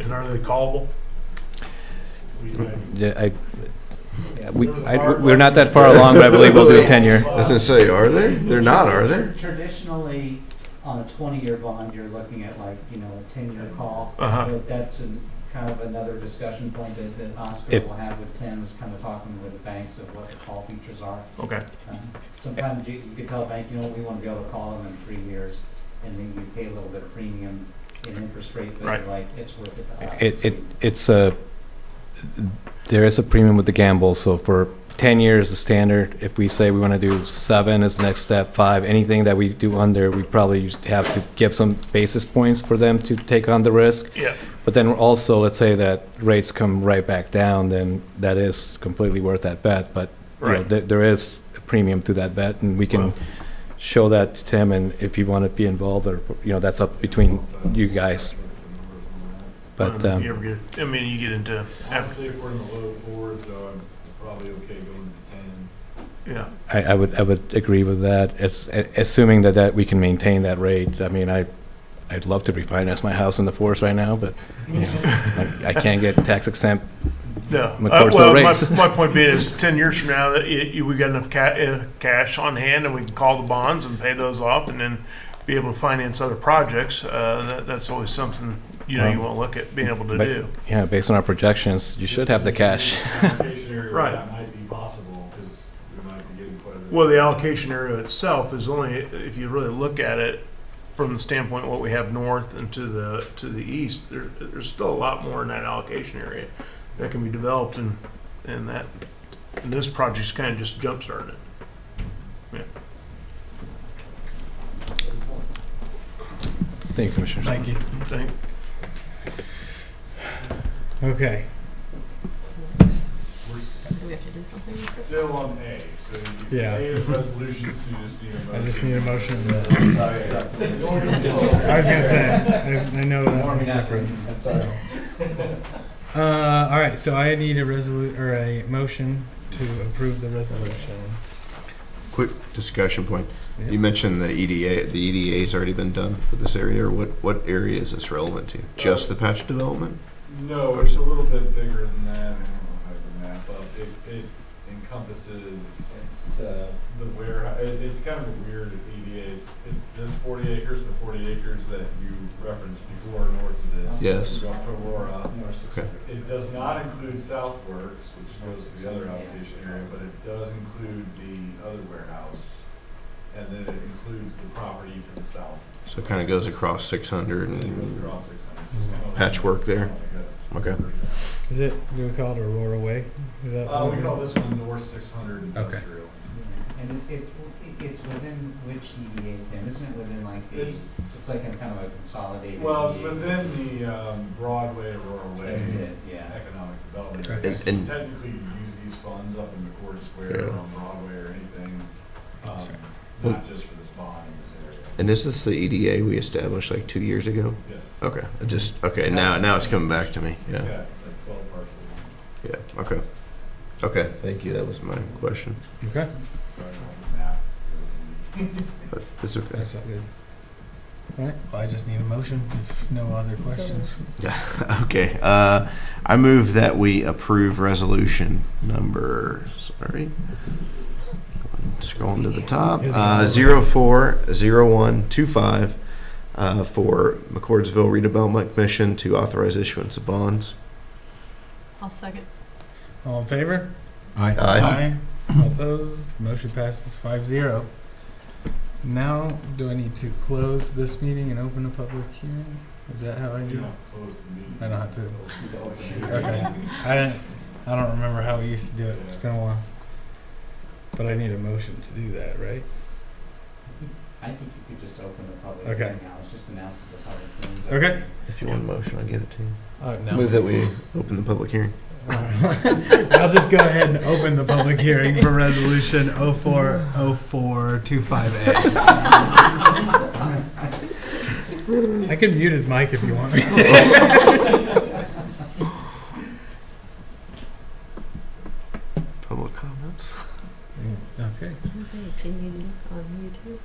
Speaker 11: And are they callable?
Speaker 9: yeah, we're not that far along, but I believe we'll do a 10-year.
Speaker 7: I was gonna say, are they? They're not, are they?
Speaker 10: Traditionally, on a 20-year bond, you're looking at like, a 10-year call.
Speaker 11: Uh-huh.
Speaker 10: But that's kind of another discussion point that Oscar
Speaker 9: If-
Speaker 10: will have with Tim, is kind of talking with the banks of what the call features are.
Speaker 11: Okay.
Speaker 10: Sometimes you could tell a bank, we want to be able to call them in 3 years, and then you pay a little bit of premium in interest rate, but
Speaker 11: Right.
Speaker 10: you're like, it's worth it to us.
Speaker 9: There is a premium with the gamble. So for 10 years, the standard, if we say we want to do 7 as the next step, 5, anything that we do under, we probably have to give some basis points for them to take on the risk.
Speaker 11: Yeah.
Speaker 9: But then also, let's say that rates come right back down, then that is completely worth that bet. But
Speaker 11: Right.
Speaker 9: there is a premium to that bet, and we can
Speaker 11: Well-
Speaker 9: show that to Tim, and if you want to be involved, or that's up between you guys. But
Speaker 11: you ever get? You get into.
Speaker 6: Honestly, if we're in the low 4s, though, I'm probably okay going to 10.
Speaker 11: Yeah.
Speaker 9: I would agree with that. Assuming that we can maintain that rate. I'd love to refinance my house in the 4s right now, but I can't get tax exempt.
Speaker 11: No.
Speaker 9: McCordsville rates.
Speaker 11: My point being is 10 years from now, that we got enough cash on hand and we can call the bonds and pay those off. And then be able to finance other projects, that's always something, you know, you want to look at being able to
Speaker 9: But-
Speaker 11: do.
Speaker 9: Yeah, based on our projections, you should have the cash.
Speaker 6: Allocation area where
Speaker 11: Right.
Speaker 6: that might be possible, because we might be getting quite a bit.
Speaker 11: Well, the allocation area itself is only, if you really look at it from the standpoint of what we have north and to the east, there's still a lot more in that allocation area that can be developed, and this project's kind of just jump-starting it.
Speaker 9: Thank you, Commissioners.
Speaker 1: Thank you.
Speaker 11: Thank-
Speaker 1: Okay.
Speaker 6: We're
Speaker 4: Do we have to do something with this?
Speaker 6: still on A, so you
Speaker 1: Yeah.
Speaker 6: A is resolutions, you just need a motion.
Speaker 1: I just need a motion to,
Speaker 8: Sorry, I got
Speaker 1: I was gonna say, I know that one's different, so. All right, so I need a a motion to approve the resolution.
Speaker 7: Quick discussion point.
Speaker 1: Yep.
Speaker 7: You mentioned the EDA. The EDA's already been done for this area, or what area is this relevant to? Just the patch development?
Speaker 6: No, it's a little bit bigger than that. I don't know if I have the map up. It encompasses the warehouse. It's kind of a weird EDA. It's this 40 acres, the 40 acres that you referenced before north of this.
Speaker 7: Yes.
Speaker 6: You go up to Aurora.
Speaker 7: Okay.
Speaker 6: It does not include Southworks, which goes to the other allocation area, but it does include the other warehouse. And then it includes the property to the south.
Speaker 7: So it kind of goes across 600
Speaker 6: And it goes
Speaker 7: and
Speaker 6: across 600. So it's kind of
Speaker 7: patchwork there. Okay.
Speaker 1: Is it, do we call it Aurora Way? Is that?
Speaker 6: We call this one North 600 Industrial.
Speaker 10: And it's within which EDA then, isn't it within like the,
Speaker 6: It's-
Speaker 10: it's like a kind of a consolidated.
Speaker 6: Well, it's
Speaker 10: EDA?
Speaker 6: within the Broadway, Aurora Way
Speaker 10: Is it, yeah.
Speaker 6: economic development.
Speaker 1: Okay.
Speaker 6: area. So
Speaker 7: And-
Speaker 6: technically, you use these funds up in McCord Square
Speaker 7: Yeah.
Speaker 6: or on Broadway or anything,
Speaker 1: That's right.
Speaker 6: not just for this bond in this area.
Speaker 7: And is this the EDA we established like 2 years ago?
Speaker 6: Yes.
Speaker 7: Okay. Okay. Now it's coming back to me.
Speaker 6: It's
Speaker 7: Yeah.
Speaker 6: got like 12 parcels.
Speaker 7: Yeah. Okay. Okay. Thank you. That was my question.
Speaker 1: Okay,
Speaker 6: So I don't have the map.
Speaker 7: But it's okay.
Speaker 1: that's not good. All right, well, I just need a motion if no other questions.
Speaker 7: Yeah. Okay. I move that we approve resolution number. Sorry. Scrolling to the top. 040125 for McCordsville Redevelopment Commission to authorize issuance of bonds.
Speaker 4: I'll second.
Speaker 1: All in favor?
Speaker 7: Aye.
Speaker 1: All opposed? Motion passes 5-0. Now, do I need to close this meeting and open a public hearing? Is that how I
Speaker 6: You
Speaker 1: do it?
Speaker 6: don't close the meeting.
Speaker 1: I don't have to. Okay. I don't remember how we used to do it. It's been a while. But I need a motion to do that, right?
Speaker 10: I think you could just open the public
Speaker 1: Okay.
Speaker 10: hearing now, it's just announced at the public hearing.
Speaker 1: Okay.
Speaker 7: If you want a motion, I'll give it to you.
Speaker 1: No.
Speaker 7: Move that we open the public hearing.
Speaker 1: I'll just go ahead and open the public hearing for resolution 040425A. I can mute his mic if you want me to.
Speaker 7: Public comments.
Speaker 1: Okay,
Speaker 4: Can you on YouTube?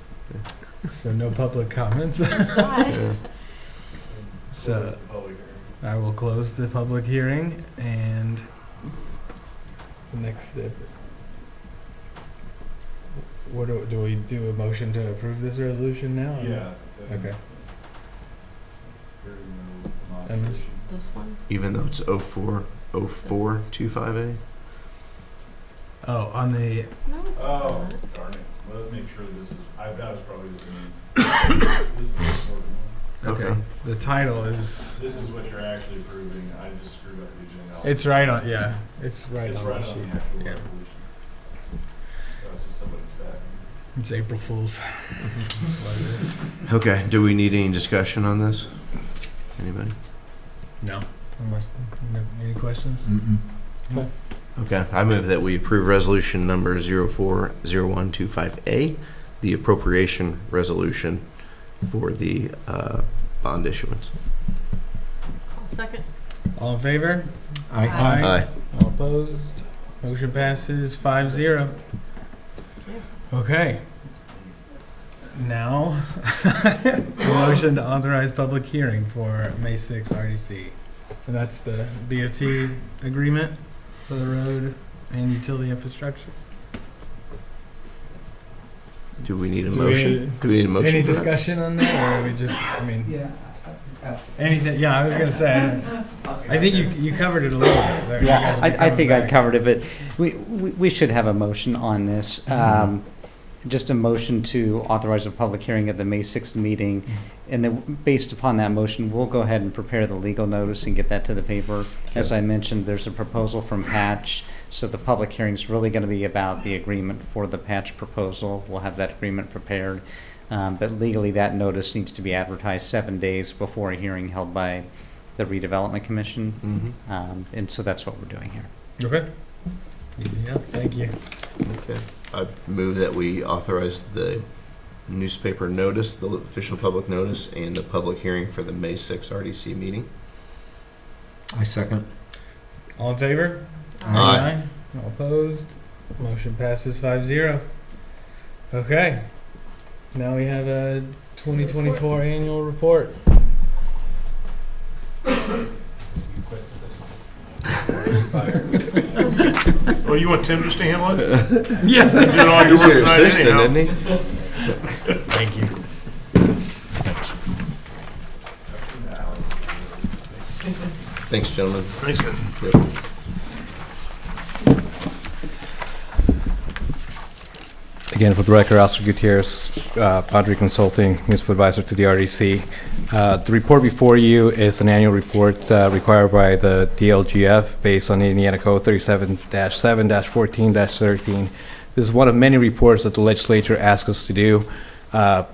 Speaker 1: so no public comments.
Speaker 4: That's why.
Speaker 7: Yeah.
Speaker 1: So
Speaker 6: Close the public hearing.
Speaker 1: I will close the public hearing and the next step. What do we do a motion to approve this resolution now?
Speaker 6: Yeah.
Speaker 1: Okay.
Speaker 6: Very no
Speaker 1: And this-
Speaker 6: modification.
Speaker 4: This one?
Speaker 7: Even though it's 0425A.
Speaker 1: Oh, on the,
Speaker 4: No, it's
Speaker 6: Oh,
Speaker 4: not.
Speaker 6: darn it. Let's make sure this is, I was probably just gonna, this is the important one.
Speaker 1: okay,
Speaker 7: Okay.
Speaker 1: the title is,
Speaker 6: This is what you're actually approving. I just screwed up the agenda.
Speaker 1: it's right on, yeah, it's right
Speaker 6: It's
Speaker 1: on
Speaker 6: right
Speaker 1: the
Speaker 6: on
Speaker 1: sheet.
Speaker 6: the actual
Speaker 1: Yeah.
Speaker 6: resolution. That was just somebody's back.
Speaker 1: It's April Fool's. That's what it is.
Speaker 7: Okay. Do we need any discussion on this? Anybody?
Speaker 1: No. Any questions? Okay.
Speaker 7: Okay. I move that we approve resolution number 040125A, the appropriation resolution for the bond issuance.
Speaker 4: I'll second.
Speaker 1: All in favor?
Speaker 4: Aye.
Speaker 7: Aye.
Speaker 1: All opposed? Motion passes 5-0. Okay. Now, a motion to authorize public hearing for May 6th RDC. And that's the BOT agreement for the road and utility infrastructure.
Speaker 7: Do we need a
Speaker 1: Do we-
Speaker 7: motion? Do we need a motion
Speaker 1: Any
Speaker 7: for that?
Speaker 1: discussion on that, or are we just, I mean,
Speaker 10: Yeah.
Speaker 1: anything, yeah, I was gonna say, I think you covered it a little bit there. You guys
Speaker 5: Yeah,
Speaker 1: will be
Speaker 5: I
Speaker 1: coming
Speaker 5: think I
Speaker 1: back.
Speaker 5: covered it, but we should have a motion on this. Just a motion to authorize a public hearing at the May 6th meeting. And then, based upon that motion, we'll go ahead and prepare the legal notice and get that to the paper. As I mentioned, there's a proposal from Patch, so the public hearing's really going to be about the agreement for the Patch proposal. We'll have that agreement prepared. But legally, that notice needs to be advertised 7 days before a hearing held by the Redevelopment Commission. And so that's what we're doing here.
Speaker 1: Okay. Easy enough, thank you.
Speaker 7: Okay. I move that we authorize the newspaper notice, the official public notice, and the public hearing for the May 6th RDC meeting.
Speaker 3: I second.
Speaker 1: All in favor?
Speaker 7: Aye.
Speaker 1: All opposed? Motion passes 5-0. Okay. Now we have a 2024 annual report.
Speaker 11: Oh, you want Tim just to handle it?
Speaker 1: Yeah.
Speaker 11: Doing all your
Speaker 7: He's
Speaker 11: work
Speaker 7: your
Speaker 11: tonight
Speaker 7: assistant,
Speaker 11: anyhow.
Speaker 7: isn't he?
Speaker 1: Thank you.
Speaker 7: Thanks, gentlemen.
Speaker 11: Thanks, man.
Speaker 7: Yep.
Speaker 9: Again, for the record, Oscar Gutierrez, Boundary Consulting, Municipal Advisor to the RDC. The report before you is an annual report required by the DLGF based on the Indiana Code 37-7-14-13. This is one of many reports that the legislature asks us to do. I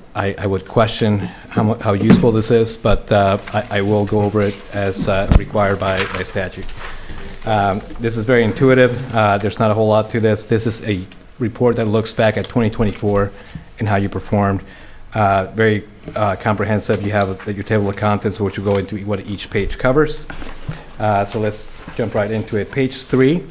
Speaker 9: would question how useful this is, but I will go over it as required by statute. This is very intuitive. There's not a whole lot to this. This is a report that looks back at 2024 and how you performed. Very comprehensive. You have your table of contents, which will go into what each page covers. So let's jump right into it. Page 3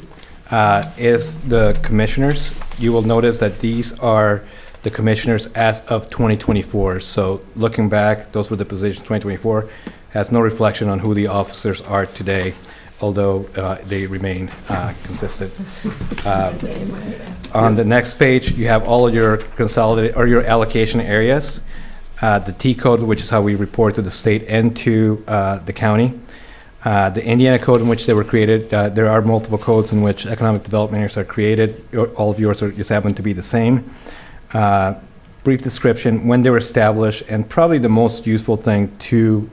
Speaker 9: is the commissioners. You will notice that these are the commissioners as of 2024. So looking back, those were the positions 2024. Has no reflection on who the officers are today, although they remain consistent. On the next page, you have all of your consolidated or your allocation areas. The T code, which is how we report to the state and to the county. The Indiana code in which they were created. There are multiple codes in which economic development areas are created. All of yours just happen to be the same. Brief description, when they were established, and probably the most useful thing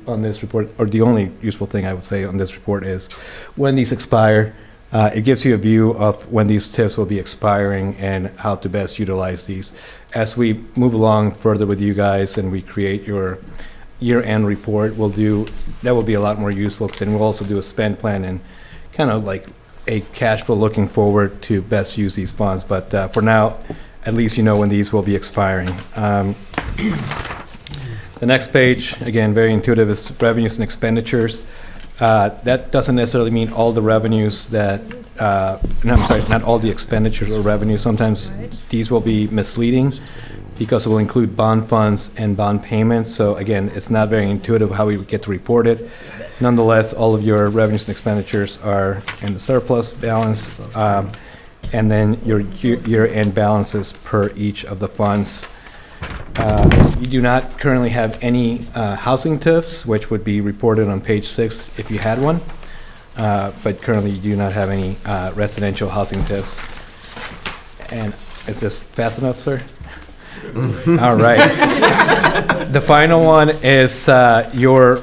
Speaker 9: on this report, or the only useful thing I would say on this report, is when these expire. It gives you a view of when these TIFs will be expiring and how to best utilize these. As we move along further with you guys and we create your year-end report, that will be a lot more useful, because then we'll also do a spend plan and kind of like a cash flow looking forward to best use these funds. But for now, at least you know when these will be expiring. The next page, again, very intuitive, is revenues and expenditures. That doesn't necessarily mean all the revenues that, no, I'm sorry, not all the expenditures or revenues. Sometimes these will be misleading because it will include bond funds and bond payments. So again, it's not very intuitive how we get to report it. Nonetheless, all of your revenues and expenditures are in the surplus balance. And then your year-end balances per each of the funds. You do not currently have any housing TIFs, which would be reported on page 6 if you had one. But currently you do not have any residential housing TIFs. And is this fast enough, sir? All right. The final one is your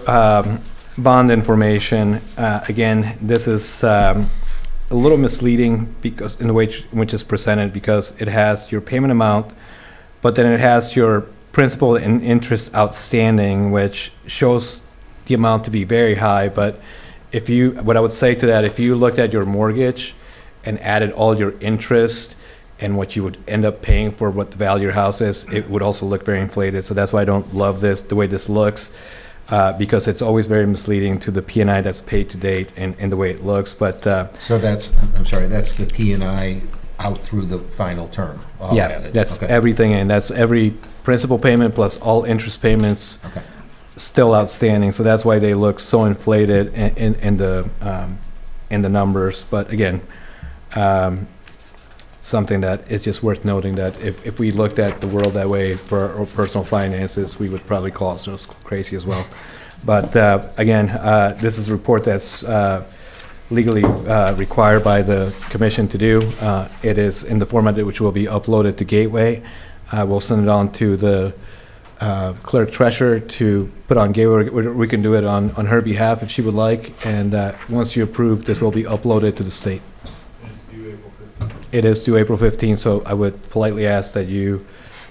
Speaker 9: bond information. Again, this is a little misleading because in the way in which it's presented, because it has your payment amount, but then it has your principal and interest outstanding, which shows the amount to be very high. But what I would say to that, if you looked at your mortgage and added all your interest and what you would end up paying for what the value of your house is, it would also look very inflated. So that's why I don't love this, the way this looks, because it's always very misleading to the P&I that's paid to date and the way it looks. But
Speaker 3: So that's the P&I out through the final term? All
Speaker 9: yeah,
Speaker 3: added.
Speaker 9: that's
Speaker 3: Okay.
Speaker 9: everything, and that's every principal payment plus all interest payments
Speaker 3: Okay.
Speaker 9: still outstanding. So that's why they look so inflated in the numbers. But again, something that is just worth noting, that if we looked at the world that way for our personal finances, we would probably call ourselves crazy as well. But again, this is a report that's legally required by the commission to do. It is in the format which will be uploaded to Gateway. We'll send it on to the clerk treasurer to put on Gateway. We can do it on her behalf if she would like. And once you approve, this will be uploaded to the state.
Speaker 6: It's due April 15th.
Speaker 9: It is due April 15th, so I would politely ask that you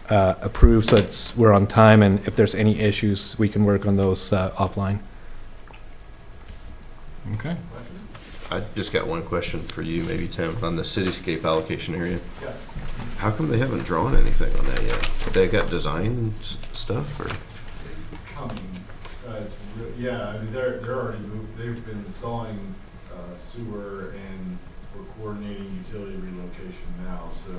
Speaker 9: approve so we're on time, and if there's any issues, we can work on those offline.
Speaker 1: Okay.
Speaker 7: I just got one question for you, maybe Tim, on the cityscape allocation area.
Speaker 6: Yeah.
Speaker 7: How come they haven't drawn anything on that yet? They got design and stuff, or?
Speaker 6: It's coming. Yeah, I mean, they're already moved, they've been installing sewer and we're coordinating utility relocation now, so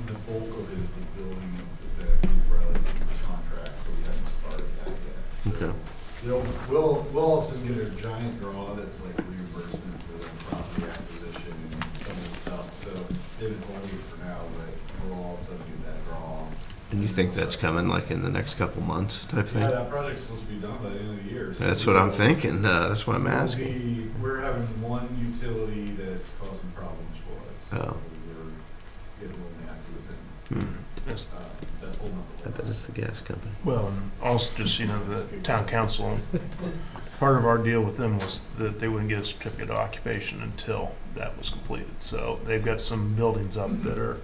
Speaker 6: the bulk of it is the building of the relative contract, so we haven't started that yet.
Speaker 7: Okay.
Speaker 6: We'll also get a giant draw that's like reimbursement for the property acquisition and some of the stuff, so they've been holding it for now, but we'll also get that draw.
Speaker 7: And you think that's coming like in the next couple months type
Speaker 6: Yeah,
Speaker 7: thing?
Speaker 6: that project's supposed to be done by the end of the year. So
Speaker 7: That's what I'm thinking. That's why I'm asking.
Speaker 6: We're having one utility that's causing problems for us. So
Speaker 7: Oh.
Speaker 6: we're getting a little nasty with it.
Speaker 11: Yes.
Speaker 6: That's holding up.
Speaker 7: I bet it's the gas company.
Speaker 11: Well, and also just, the town council, part of our deal with them was that they wouldn't get a certificate of occupation until that was completed. So they've got some buildings up that are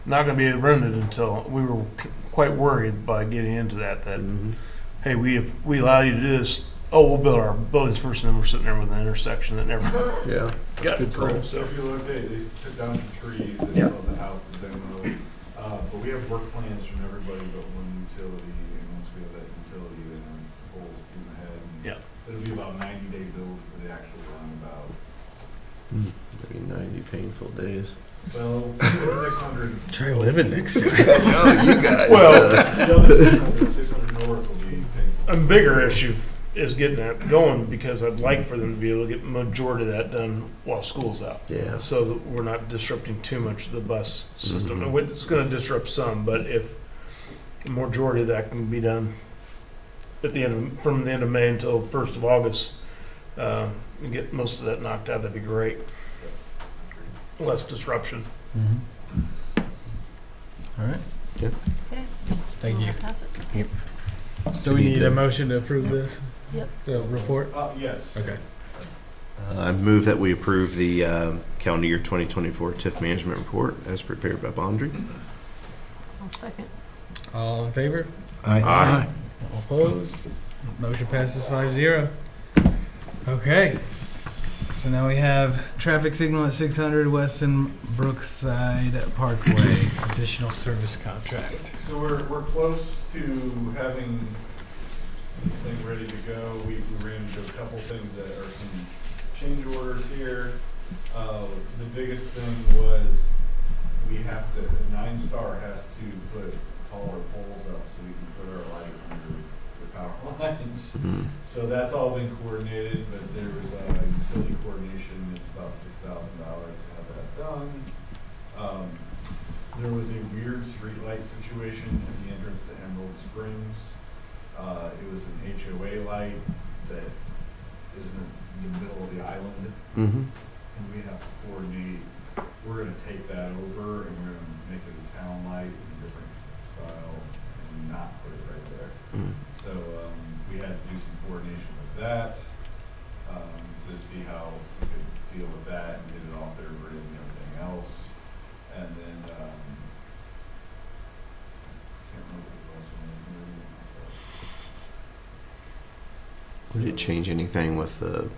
Speaker 11: not gonna be rented until, we were quite worried by getting into that, hey, we allow you to do this, we'll build our buildings first, and then we're sitting there with an intersection that never
Speaker 7: Yeah.
Speaker 11: got
Speaker 7: good call.
Speaker 11: approved,
Speaker 6: So
Speaker 11: so.
Speaker 6: if you look, they took down some trees, they still have the house, the demo. But we have work plans from everybody but one utility, and once we have that utility, then we'll full steam ahead. And
Speaker 11: Yeah.
Speaker 6: It'll be about 90-day build for the actual roundabout.
Speaker 7: Maybe 90 painful days.
Speaker 6: Well, 600.
Speaker 1: Try living next to it.
Speaker 7: Oh, you guys.
Speaker 11: Well,
Speaker 6: The other 600 north will be painful.
Speaker 11: a bigger issue is getting that going, because I'd like for them to be able to get majority of that done while school's out.
Speaker 7: Yeah.
Speaker 11: So that we're not disrupting too much of the bus system.
Speaker 7: Mhm.
Speaker 11: It's gonna disrupt some, but if the majority of that can be done at the end of, from the end of May until 1st of August, and get most of that knocked out, that'd be great. Less disruption.
Speaker 1: All right.
Speaker 4: Okay.
Speaker 1: Thank you.
Speaker 4: Pass it.
Speaker 1: So we need a motion to approve this?
Speaker 4: Yep.
Speaker 1: The report?
Speaker 6: Yes.
Speaker 1: Okay.
Speaker 7: I move that we approve the calendar year 2024 TIF management report as prepared by Bondry.
Speaker 4: I'll second.
Speaker 1: All in favor?
Speaker 7: Aye.
Speaker 1: All opposed? Motion passes 5-0. Okay. So now we have traffic signal at 600 Weston Brookside Parkway, additional service contract.
Speaker 6: So we're close to having this thing ready to go. We ran into a couple things that are some change orders here. The biggest thing was we have to, 9-Star has to put taller poles up so we can put our light under the power lines. So that's all been coordinated, but there was a utility coordination. It's about $6,000 to have that done. There was a weird streetlight situation at the entrance to Emerald Springs. It was an HOA light that is in the middle of the island,
Speaker 7: Mm-hmm.
Speaker 6: and we have to coordinate. We're gonna take that over and we're gonna make it a town light in a different style and not put it right there. So, we had to do some coordination with that, to see how we could deal with that and get it off their grid and everything else. And then, can't remember what else we
Speaker 7: Would it change anything with the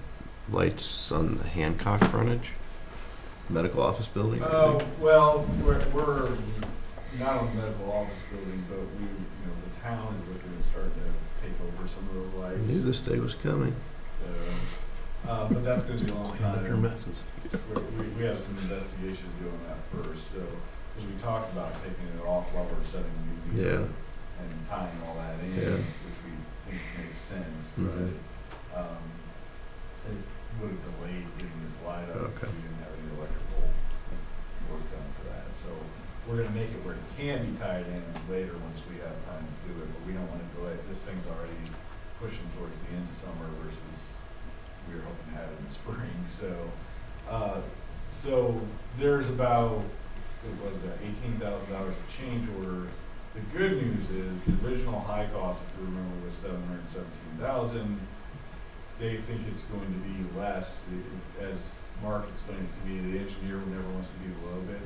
Speaker 7: lights on the Hancock frontage? Medical office building?
Speaker 6: Oh, well, we're not on the medical office building, but we, the town is looking to start to take over some of those
Speaker 7: I
Speaker 6: lights.
Speaker 7: knew this day was coming.
Speaker 6: So, but that's gonna be a long
Speaker 11: Clean up your
Speaker 6: time.
Speaker 11: messes.
Speaker 6: We have some investigation to do on that first, so, because we talked about taking it off while we're setting the new meter and tying all that in,
Speaker 7: Yeah.
Speaker 6: which we think makes sense, but,
Speaker 7: Mhm.
Speaker 6: it would have delayed getting this light up,
Speaker 7: Okay.
Speaker 6: because we didn't have any electrical work done for that. tie it in later once we have time to do it, but we don't want to delay it. This thing's already pushing towards the end of summer versus we were hoping to have it in spring. So there's about, what was that, $18,000 of change order. The good news is the original high cost, if you remember, was $717,000. They think it's going to be less. As Mark explained it to me, the engineer never wants to be the low bid.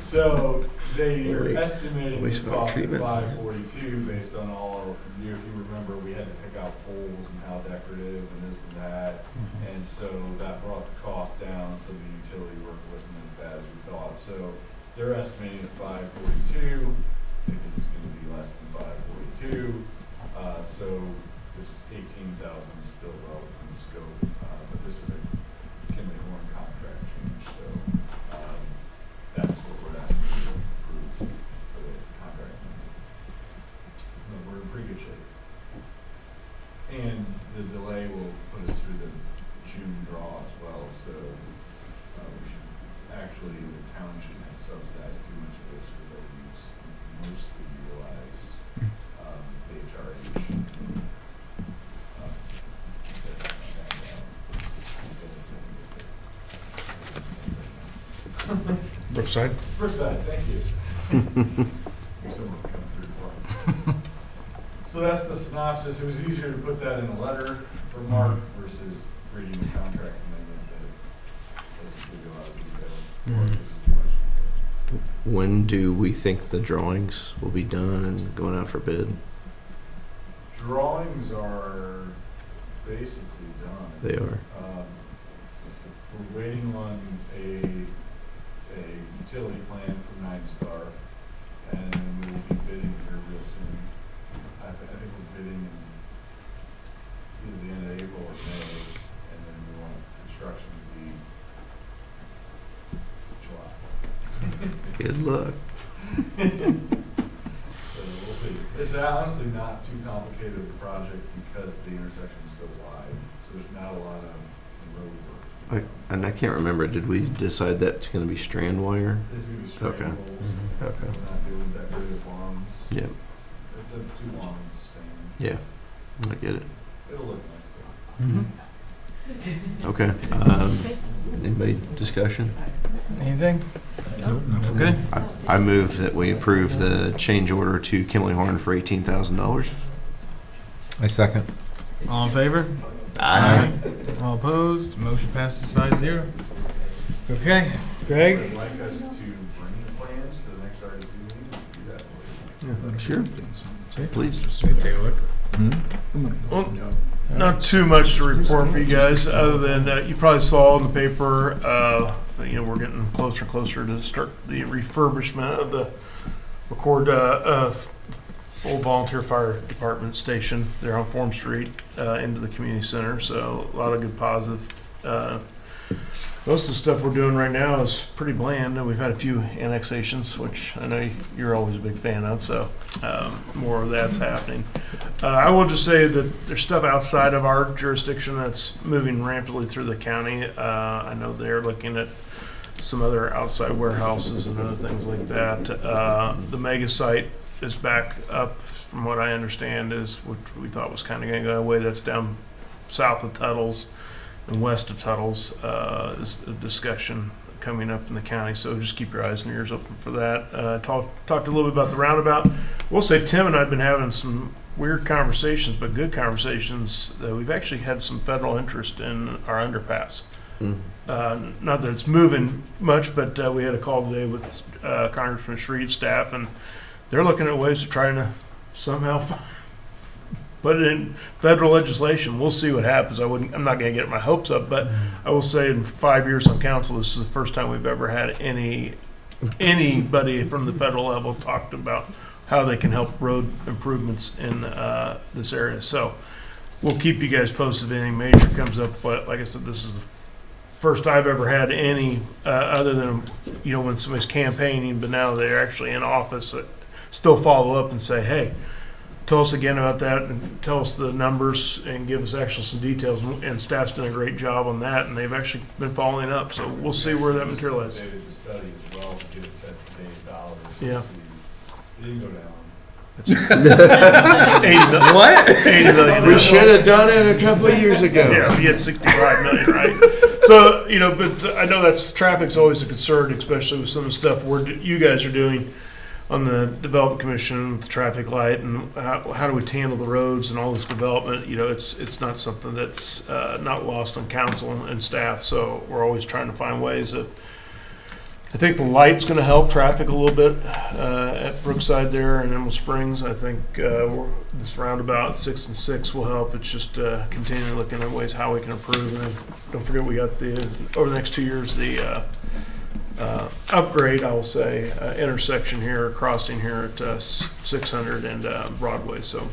Speaker 6: So they are estimating this cost at $542 based on all, if you remember, we had to pick out poles and how decorative and this and that. And so that brought the cost down, so the utility work wasn't as bad as we thought. So they're estimating at $542. They think it's going to be less than $542. So this $18,000 is still well within the scope, but this is a Kinley Horn contract change, so that's what we're asking to approve for the contract. But we're in pretty good shape. And the delay will put us through the June draw as well, so we should, actually, the town shouldn't have subsidized too much of this, because they'll use, mostly utilize the HRH.
Speaker 11: Brookside?
Speaker 6: Brookside, thank you. Someone come through. So that's the synopsis. It was easier to put that in a letter for Mark versus reading the contract amendment that doesn't give you a lot of detail. Or gives you too much detail.
Speaker 7: When do we think the drawings will be done and going out for bid?
Speaker 6: Drawings are basically done.
Speaker 7: They are.
Speaker 6: We're waiting on a utility plan from Nine Star, and we will be bidding here real soon. I think we're bidding in either the end of April or May, and then we want construction to be July.
Speaker 7: Good luck.
Speaker 6: So we'll see. It's honestly not too complicated of a project because the intersection is so wide, so there's not a lot of road work.
Speaker 7: And I can't remember, did we decide that's going to be strand wire?
Speaker 6: There's going to be straight
Speaker 7: Okay.
Speaker 6: poles.
Speaker 7: Okay.
Speaker 6: We're not doing decorative lawns.
Speaker 7: Yep.
Speaker 6: It's too long to span.
Speaker 7: Yeah, I get it.
Speaker 6: It'll look nice though.
Speaker 7: Okay. Anybody discussion?
Speaker 1: Anything? Okay.
Speaker 7: I move that we approve the change order to Kimley Horn for $18,000.
Speaker 3: I second.
Speaker 1: All in favor? Aye. All opposed? Motion passes 5-0. Okay, Greg?
Speaker 6: I'd like us to bring the plans to the next RDC meeting. Do that.
Speaker 7: Sure. Please.
Speaker 11: Well, not too much to report for you guys, other than you probably saw in the paper, we're getting closer and closer to start the refurbishment of the McCord old volunteer fire department station there on Form Street into the community center. So a lot of good positive. Most of the stuff we're doing right now is pretty bland, and we've had a few annexations, which I know you're always a big fan of, so more of that's happening. I will just say that there's stuff outside of our jurisdiction that's moving rapidly through the county. I know they're looking at some other outside warehouses and other things like that. The mega site is back up, from what I understand, is which we thought was kind of going to go away. That's down south of Tuttle's and west of Tuttle's. Is a discussion coming up in the county, so just keep your eyes and ears open for that. Talked a little bit about the roundabout. We'll say Tim and I have been having some weird conversations, but good conversations. We've actually had some federal interest in our underpass. Not that it's moving much, but we had a call today with Congressman Shreve staff, and they're looking at ways of trying to somehow put it in federal legislation. We'll see what happens. I'm not going to get my hopes up, but I will say in 5 years on council, this is the first time we've ever had anybody from the federal level talked about how they can help road improvements in this area. So we'll keep you guys posted if anything major comes up. But like I said, this is the first I've ever had any, other than, when somebody's campaigning, but now they're actually in office, that still follow up and say, hey, tell us again about that and tell us the numbers and give us actually some details. And staff's done a great job on that, and they've actually been following up. So we'll see where that materializes.
Speaker 6: They did the study as well to get it set to today's dollars.
Speaker 11: Yeah.
Speaker 6: It didn't go down.
Speaker 11: 80 million.
Speaker 1: What?
Speaker 11: 80 million.
Speaker 7: We should have done it a couple of years ago.
Speaker 11: Yeah, we had 65 million, right? So, but I know traffic's always a concern, especially with some of the stuff you guys are doing on the Development Commission with the traffic light and how do we handle the roads and all this development. It's not something that's not lost on council and staff, so we're always trying to find ways of. I think the light's going to help traffic a little bit at Brookside there and Emerald Springs. I think this roundabout 6 and 6 will help. It's just continuing looking at ways how we can improve. And then don't forget we got over the next 2 years the upgrade, I will say, intersection here, crossing here at 600 and Broadway. So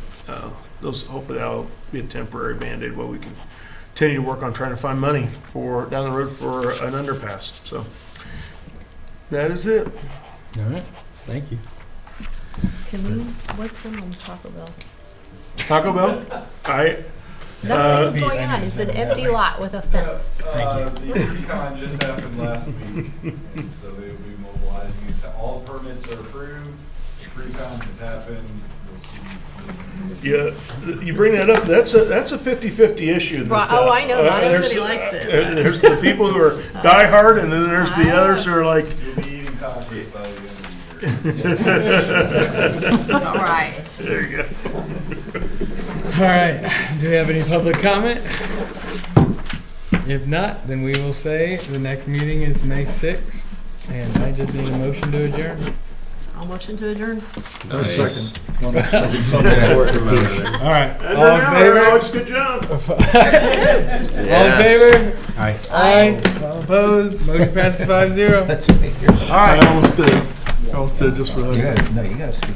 Speaker 11: those hopefully that'll be a temporary Band-Aid while we can continue to work on trying to find money for down the road for an underpass. So. That is it.
Speaker 1: All right. Thank you.
Speaker 4: What's going on with Taco Bell?
Speaker 11: Taco Bell?
Speaker 4: Nothing's going on. It's an empty lot with a fence.
Speaker 6: The recon just happened last week, and so they will be mobilizing it. All permits are approved, recon has happened,
Speaker 11: Yeah, you bring that up. That's a 50-50 issue. This
Speaker 4: Right.
Speaker 11: town.
Speaker 4: Oh, I know. Not
Speaker 11: There's-
Speaker 4: everybody likes it.
Speaker 11: There's the people who are diehard, and then there's the others who are like.
Speaker 6: you'll be eating tacos by the end of the year.
Speaker 4: All right.
Speaker 11: There you go.
Speaker 1: All right. Do we have any public comment? If not, then we will say the next meeting is May 6th, and I just need a motion to adjourn.
Speaker 4: I'll motion to adjourn.
Speaker 7: Nice.
Speaker 1: All right. All in favor?
Speaker 11: Alex, good job.
Speaker 1: All in favor?
Speaker 3: Aye.
Speaker 1: Aye. All opposed? Motion passes 5-0.
Speaker 3: That's me.
Speaker 1: All right.
Speaker 11: I almost did just for that.
Speaker 3: No, you gotta speak up.